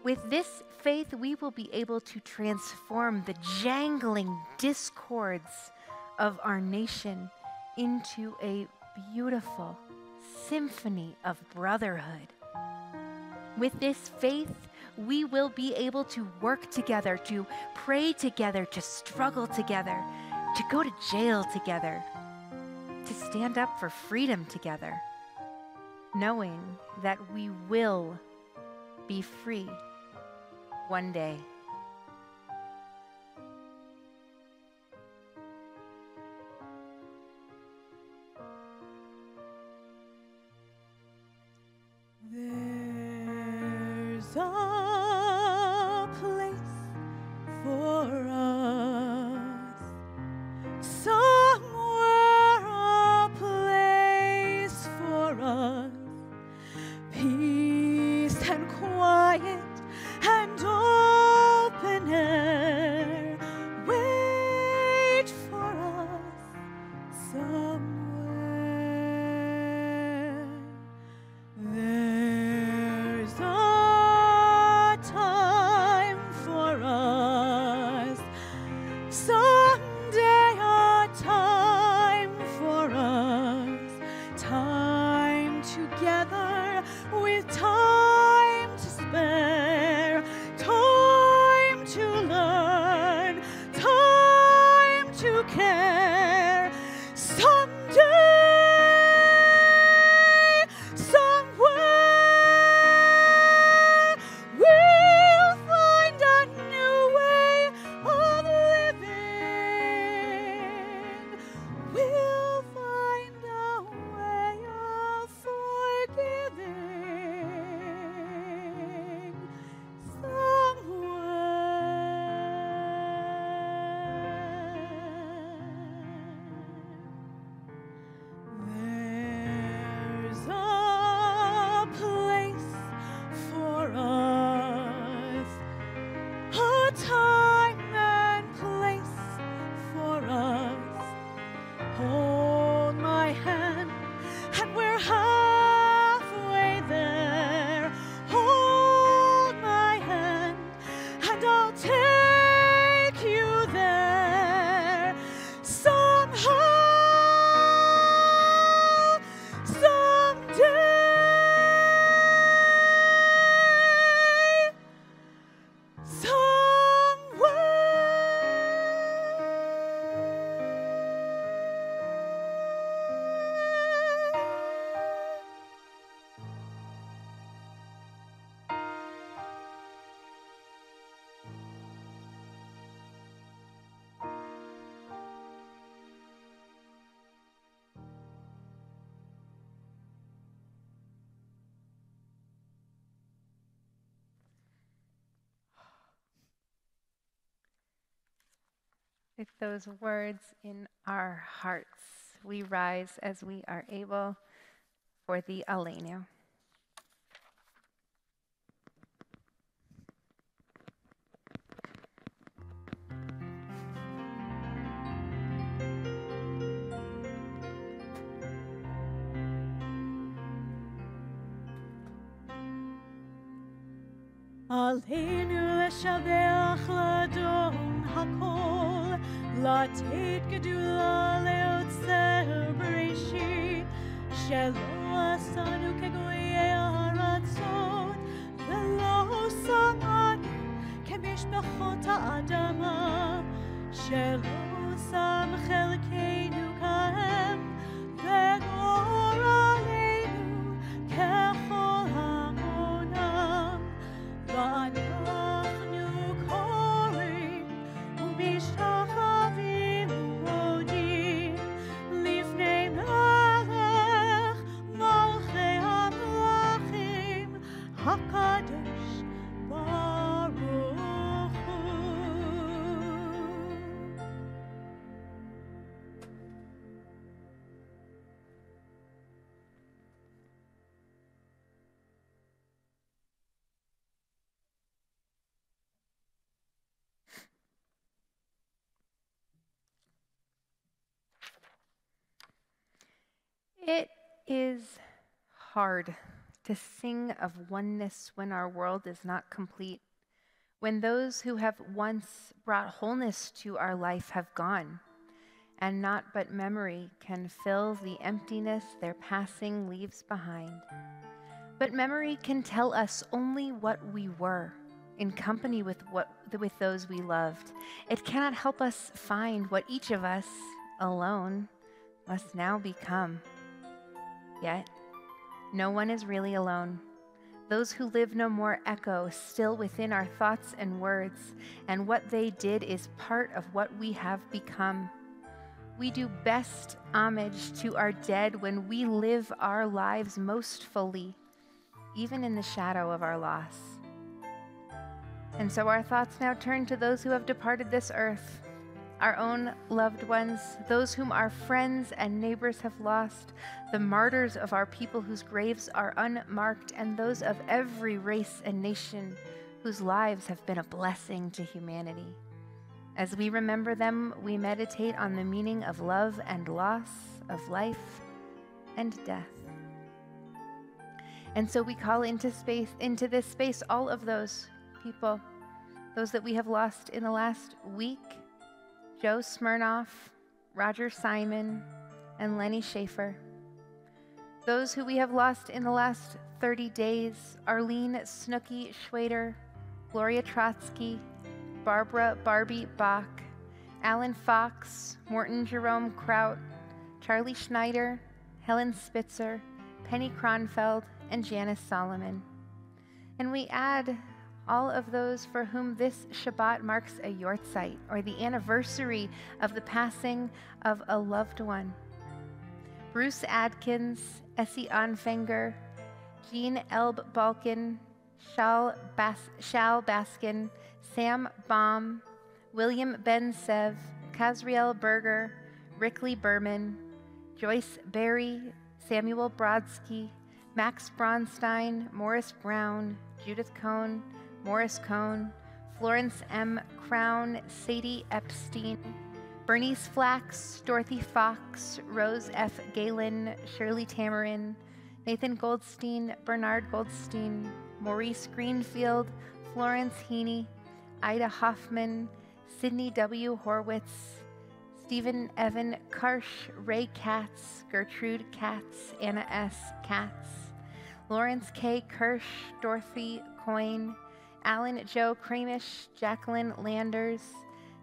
With this faith, we will be able to transform the jangling discords of our nation into a beautiful symphony of brotherhood. With this faith, we will be able to work together, to pray together, to struggle together, to go to jail together, to stand up for freedom together, knowing that we will be free one day. There's a place for us, somewhere a place for us, peace and quiet and open air, wait for us somewhere. There's a time for us, someday a time for us, time together with time to spare, time to learn, time to care. Someday, somewhere, With those words in our hearts, we rise as we are able for the Aleinu. עלינו לשבח לאדון הכל, לתת גדולה ליוצר בראשית, שלא עשנו כגויי הארצות, ולא שמנו כמשפחות האדמה, שלא שם חלקנו כהם, וגורלנו ככל המונם. ואנחנו קוראים ומשתחווים ומודים לפני מלך מלכי המלכים הקדוש ברוך הוא. It is hard to sing of oneness when our world is not complete, when those who have once brought wholeness to our life have gone, and naught but memory can fill the emptiness their passing leaves behind. But memory can tell us only what we were, in company with those we loved. It cannot help us find what each of us, alone, must now become. Yet, no one is really alone. Those who live no more echo still within our thoughts and words, and what they did is part of what we have become. We do best homage to our dead when we live our lives most fully, even in the shadow of our loss. And so our thoughts now turn to those who have departed this earth, our own loved ones, those whom our friends and neighbors have lost, the martyrs of our people whose graves are unmarked, and those of every race and nation whose lives have been a blessing to humanity. As we remember them, we meditate on the meaning of love and loss, of life and death. And so we call into this space, all of those people, those that we have lost in the last week: Joe Smirnoff, Roger Simon, and Lenny Schaefer. Those who we have lost in the last 30 days: Arlene Snooky Schwader, Gloria Trotsky, Barbara Barbie Bach, Alan Fox, Morton Jerome Kraut, Charlie Schneider, Helen Spitzer, Penny Kronfeld, and Janice Solomon. And we add all of those for whom this Shabbat marks a yortzeit, or the anniversary of the passing of a loved one: Bruce Adkins, Essie Onfinger, Jean Elb Balkin, Shal Baskin, Sam Baum, William Ben Sev, Kazriel Berger, Rickley Berman, Joyce Berry, Samuel Brodsky, Max Bronstein, Morris Brown, Judith Cohn, Morris Cohn, Florence M. Crown, Sadie Epstein, Bernice Flax, Dorothy Fox, Rose F. Galen, Shirley Tamarin, Nathan Goldstein, Bernard Goldstein, Maurice Greenfield, Florence Heaney, Ida Hoffman, Sydney W. Horwitz, Stephen Evan Karsh, Ray Katz, Gertrude Katz, Anna S. Katz, Lawrence K. Kirsch, Dorothy Coyne, Alan Joe Kramish, Jacqueline Landers,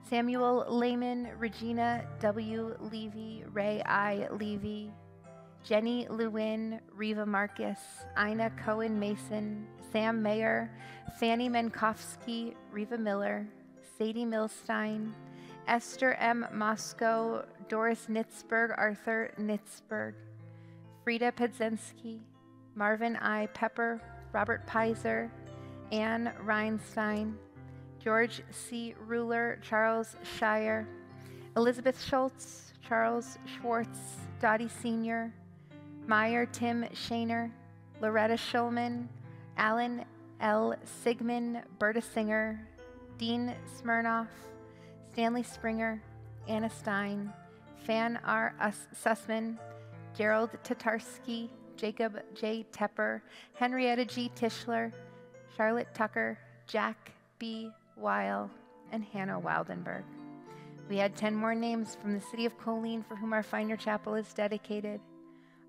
Samuel Lehman, Regina W. Levy, Ray I. Levy, Jenny Lewin, Reva Marcus, Ina Cohen Mason, Sam Mayer, Fanny Menkowski, Reva Miller, Sadie Milstein, Esther M. Moscow, Doris Nitzberg, Arthur Nitzberg, Frida Pedzensky, Marvin I. Pepper, Robert Pizer, Anne Reinstein, George C. Ruler, Charles Shire, Elizabeth Schultz, Charles Schwartz, Dottie Sr., Meyer Tim Shaner, Loretta Schulman, Alan L. Sigmund, Berta Singer, Dean Smirnoff, Stanley Springer, Anna Stein, Fan R. Sussman, Gerald Tatarski, Jacob J. Tepper, Henrietta G. Tischler, Charlotte Tucker, Jack B. Weil, and Hannah Wildenberg. We had 10 more names from the city of Colleen for whom our Finder Chapel is dedicated.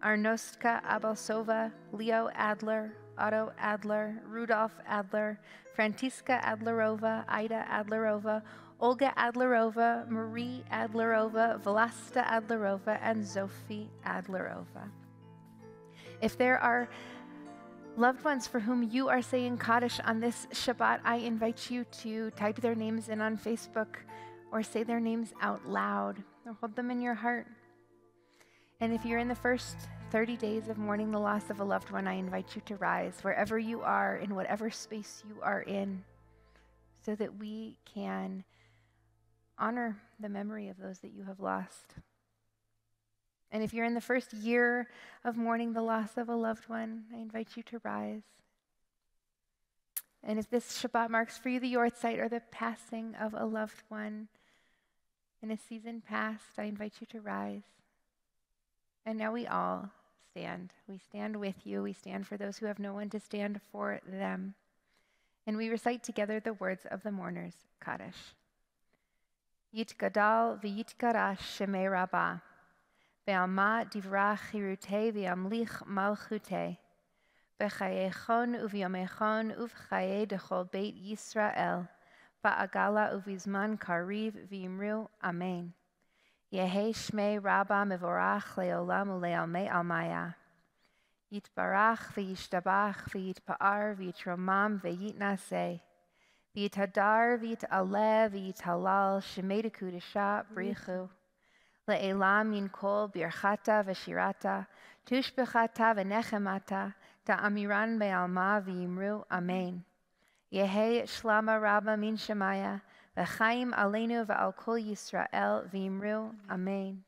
Arnostka Abalsova, Leo Adler, Otto Adler, Rudolph Adler, Frantiska Adlerova, Ida Adlerova, Olga Adlerova, Marie Adlerova, Vlasta Adlerova, and Zofie Adlerova. If there are loved ones for whom you are saying Kaddish on this Shabbat, I invite you to type their names in on Facebook or say their names out loud or hold them in your heart. And if you're in the first 30 days of mourning the loss of a loved one, I invite you to rise wherever you are, in whatever space you are in, so that we can honor the memory of those that you have lost. And if you're in the first year of mourning the loss of a loved one, I invite you to rise. And if this Shabbat marks for you the Yortzeit or the passing of a loved one in a season past, I invite you to rise. And now we all stand. We stand with you. We stand for those who have no one to stand for them. And we recite together the words of the mourners' Kaddish. Yitgadal v'yitkarash shemei Rabbah, ve'alma divrach chirutei v'amlich malchutei, b'chayechon uv'yomechon uv'chaye dechol beit Yisrael, ba'agala uv'izman kariv v'yimru Amen. Yehe shmei Rabbah mevorach leolam ulealmei almaya. Yitbarach v'yishtabach v'yitpa'ar v'yitromam v'yitnaseh. V'yitadar v'yit'aleh v'yithalal shemei dekudesha brichu. Le'elam yinkol birchata v'shirata, tushbechata v'nechemata, ta'amiran be'alma v'yimru Amen. Yehe shlama Rabbah min shemaya, v'chaim aleinu v'al kol Yisrael v'yimru Amen.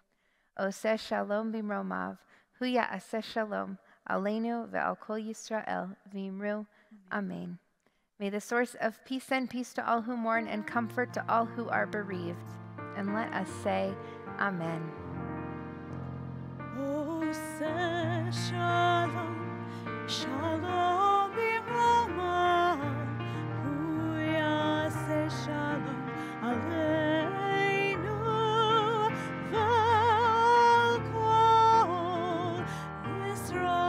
Oseh shalom b'mromav, hu ya'aseh shalom aleinu v'al kol Yisrael v'yimru Amen. May the source of peace send peace to all who mourn and comfort to all who are bereaved. And let us say Amen. Oseh shalom, shalom b'mromav, hu ya'aseh shalom aleinu v'al kol Yisrael.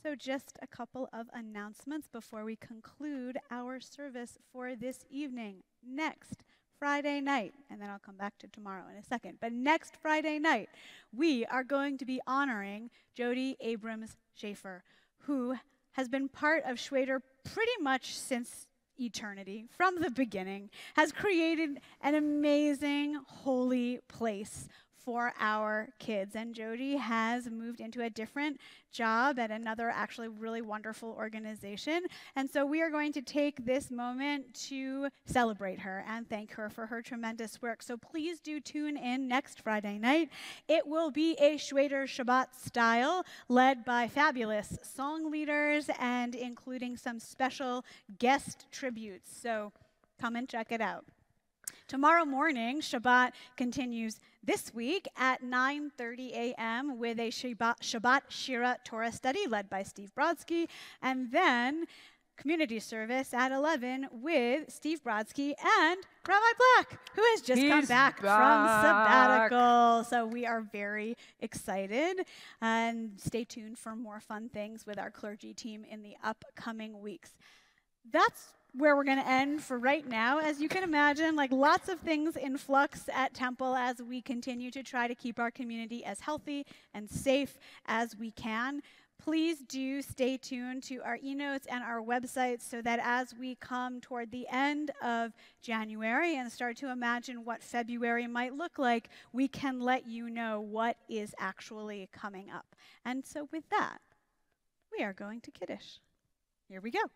So just a couple of announcements before we conclude our service for this evening. Next Friday night, and then I'll come back to tomorrow in a second, but next Friday night, we are going to be honoring Jody Abrams Schaefer, who has been part of Schwader pretty much since eternity, from the beginning, has created an amazing holy place for our kids. And Jody has moved into a different job at another actually really wonderful organization. And so we are going to take this moment to celebrate her and thank her for her tremendous work. So please do tune in next Friday night. It will be a Schwader Shabbat style led by fabulous song leaders and including some special guest tributes. So come and check it out. Tomorrow morning, Shabbat continues this week at 9:30 a.m. with a Shabbat Shira Torah study led by Steve Brodsky, and then community service at 11 with Steve Brodsky and Rabbi Black, who has just come back from sabbatical. So we are very excited, and stay tuned for more fun things with our clergy team in the upcoming weeks. That's where we're going to end for right now. As you can imagine, like lots of things in flux at Temple as we continue to try to keep our community as healthy and safe as we can. Please do stay tuned to our e-notes and our website so that as we come toward the end of January and start to imagine what February might look like, we can let you know what is actually coming up. And so with that, we are going to Kiddush. Here we go.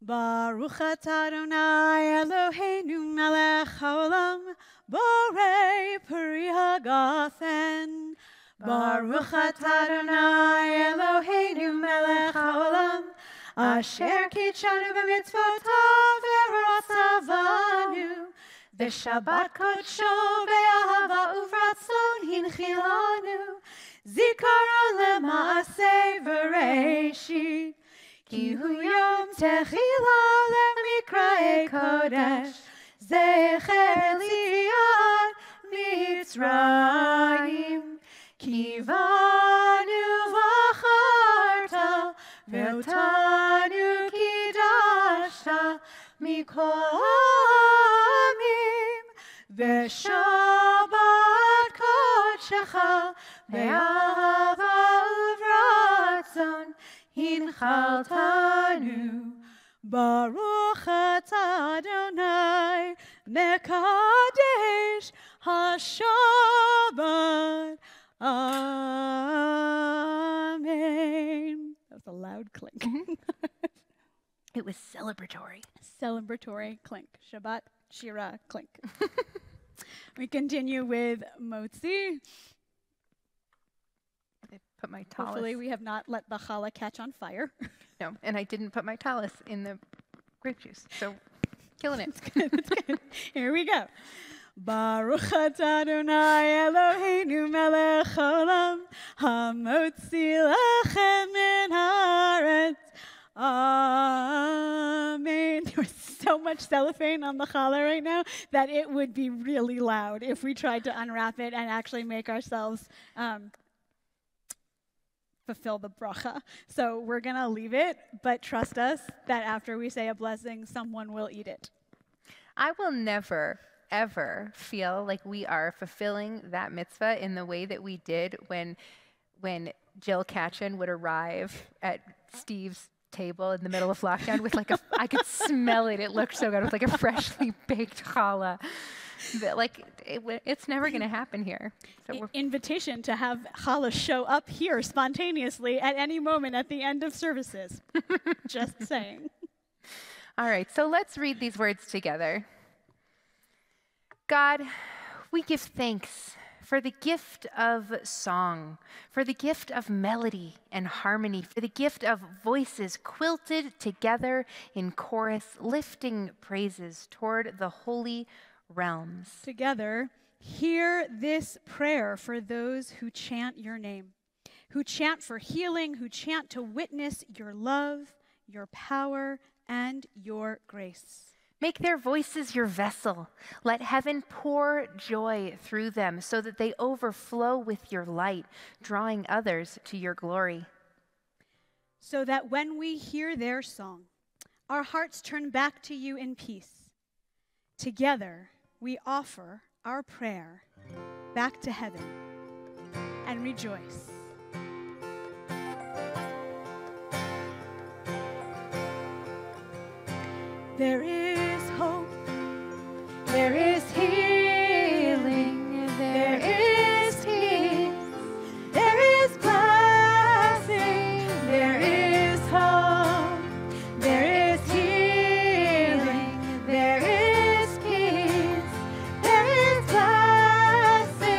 Baruch atah Adonai Eloheinu melech haolam borei peri hagafen. Baruch atah Adonai Eloheinu melech haolam asher kitshanu b'mitzvotav v'ratzavanu v'shabbat kodsho be'ahava uvratzon hinchilanu zikaron lema'aseh v'reishit ki hu yom techila lemikraei kodesh zecher liat Mitzrayim Kivanu v'acharta ve'otanu kidashta mikol amim ve'shabbat kodshecha be'ahava uvratzon hinchaltanu Baruch atah Adonai mekadesh haShabbat. Amen. That was a loud clink. It was celebratory. Celebratory clink. Shabbat, Shira, clink. We continue with Motzi. I put my tallis. Hopefully we have not let the challah catch on fire. No, and I didn't put my tallis in the grape juice, so killing it. That's good. Here we go. Baruch atah Adonai Eloheinu melech haolam hamotzi lechem min haaretz. Amen. There was so much cellophane on the challah right now that it would be really loud if we tried to unwrap it and actually make ourselves fulfill the bracha. So we're going to leave it, but trust us that after we say a blessing, someone will eat it. I will never, ever feel like we are fulfilling that mitzvah in the way that we did when Jill Katchen would arrive at Steve's table in the middle of lockdown with like I could smell it. It looked so good with like a freshly baked challah. But like it's never going to happen here. So invitation to have challah show up here spontaneously at any moment at the end of services. Just saying. All right, so let's read these words together. God, we give thanks for the gift of song, for the gift of melody and harmony, for the gift of voices quilted together in chorus, lifting praises toward the holy realms. Together, hear this prayer for those who chant your name, who chant for healing, who chant to witness your love, your power, and your grace. Make their voices your vessel. Let heaven pour joy through them so that they overflow with your light, drawing others to your glory. So that when we hear their song, our hearts turn back to you in peace. Together, we offer our prayer back to heaven and rejoice. There is hope, there is healing, there is peace, there is blessing, there is hope, there is healing, there is peace, there is blessing.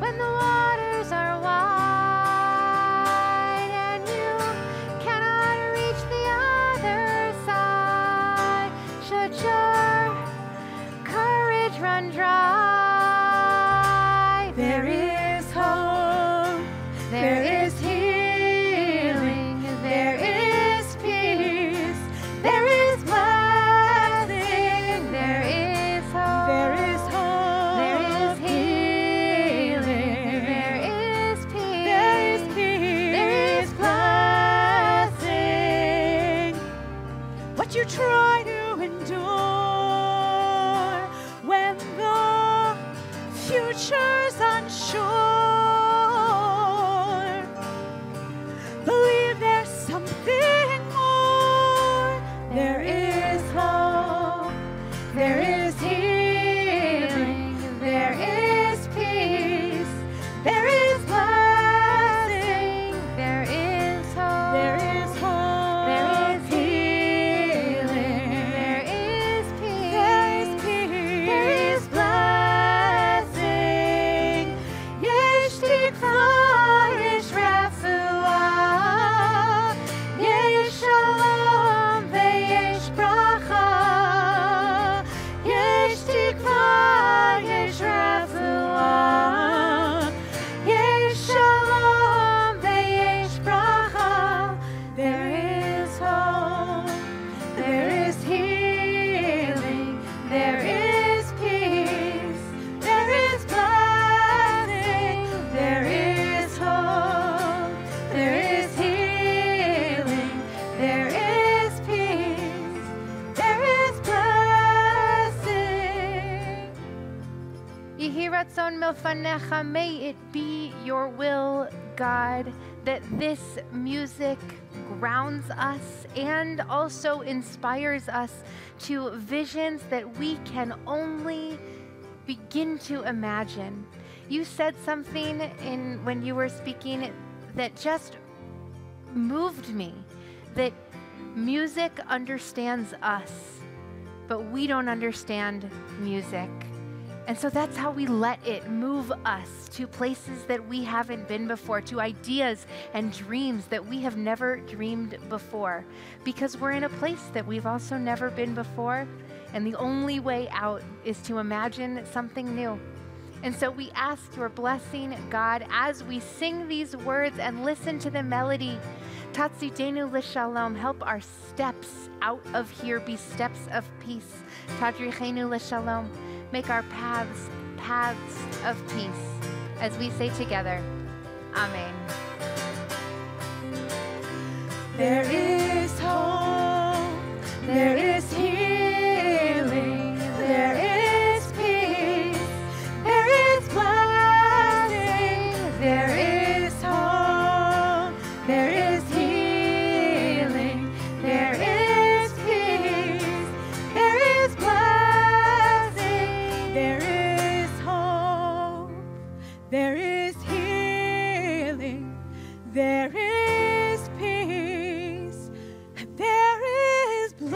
When the waters are wide and you cannot reach the other side, shut your There is healing. There is peace. There is blessing. There is hope. There is hope. There is healing. There is peace. There is peace. There is blessing. Yesh tikva, yesh refuah, yesh shalom veyesh bracha. Yesh tikva, yesh refuah, yesh shalom veyesh bracha. There is hope. There is healing. There is peace. There is blessing. There is hope. There is healing. There is peace. There is blessing. Yehi ratzon milfanecha, may it be your will, God, that this music grounds us and also inspires us to visions that we can only begin to imagine. You said something when you were speaking that just moved me, that music understands us, but we don't understand music. And so that's how we let it move us to places that we haven't been before, to ideas and dreams that we have never dreamed before, because we're in a place that we've also never been before, and the only way out is to imagine something new. And so we ask your blessing, God, as we sing these words and listen to the melody. Tatzidenu l'shalom, help our steps out of here be steps of peace. Tadrichenu l'shalom, make our paths of peace. As we say together, Amen. There is hope, there is healing, there is peace, there is blessing, there is hope, there is healing, there is peace, there is blessing, There is hope. There is healing. There is peace. There is blessing.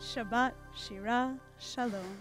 Shabbat, Shira, Shalom.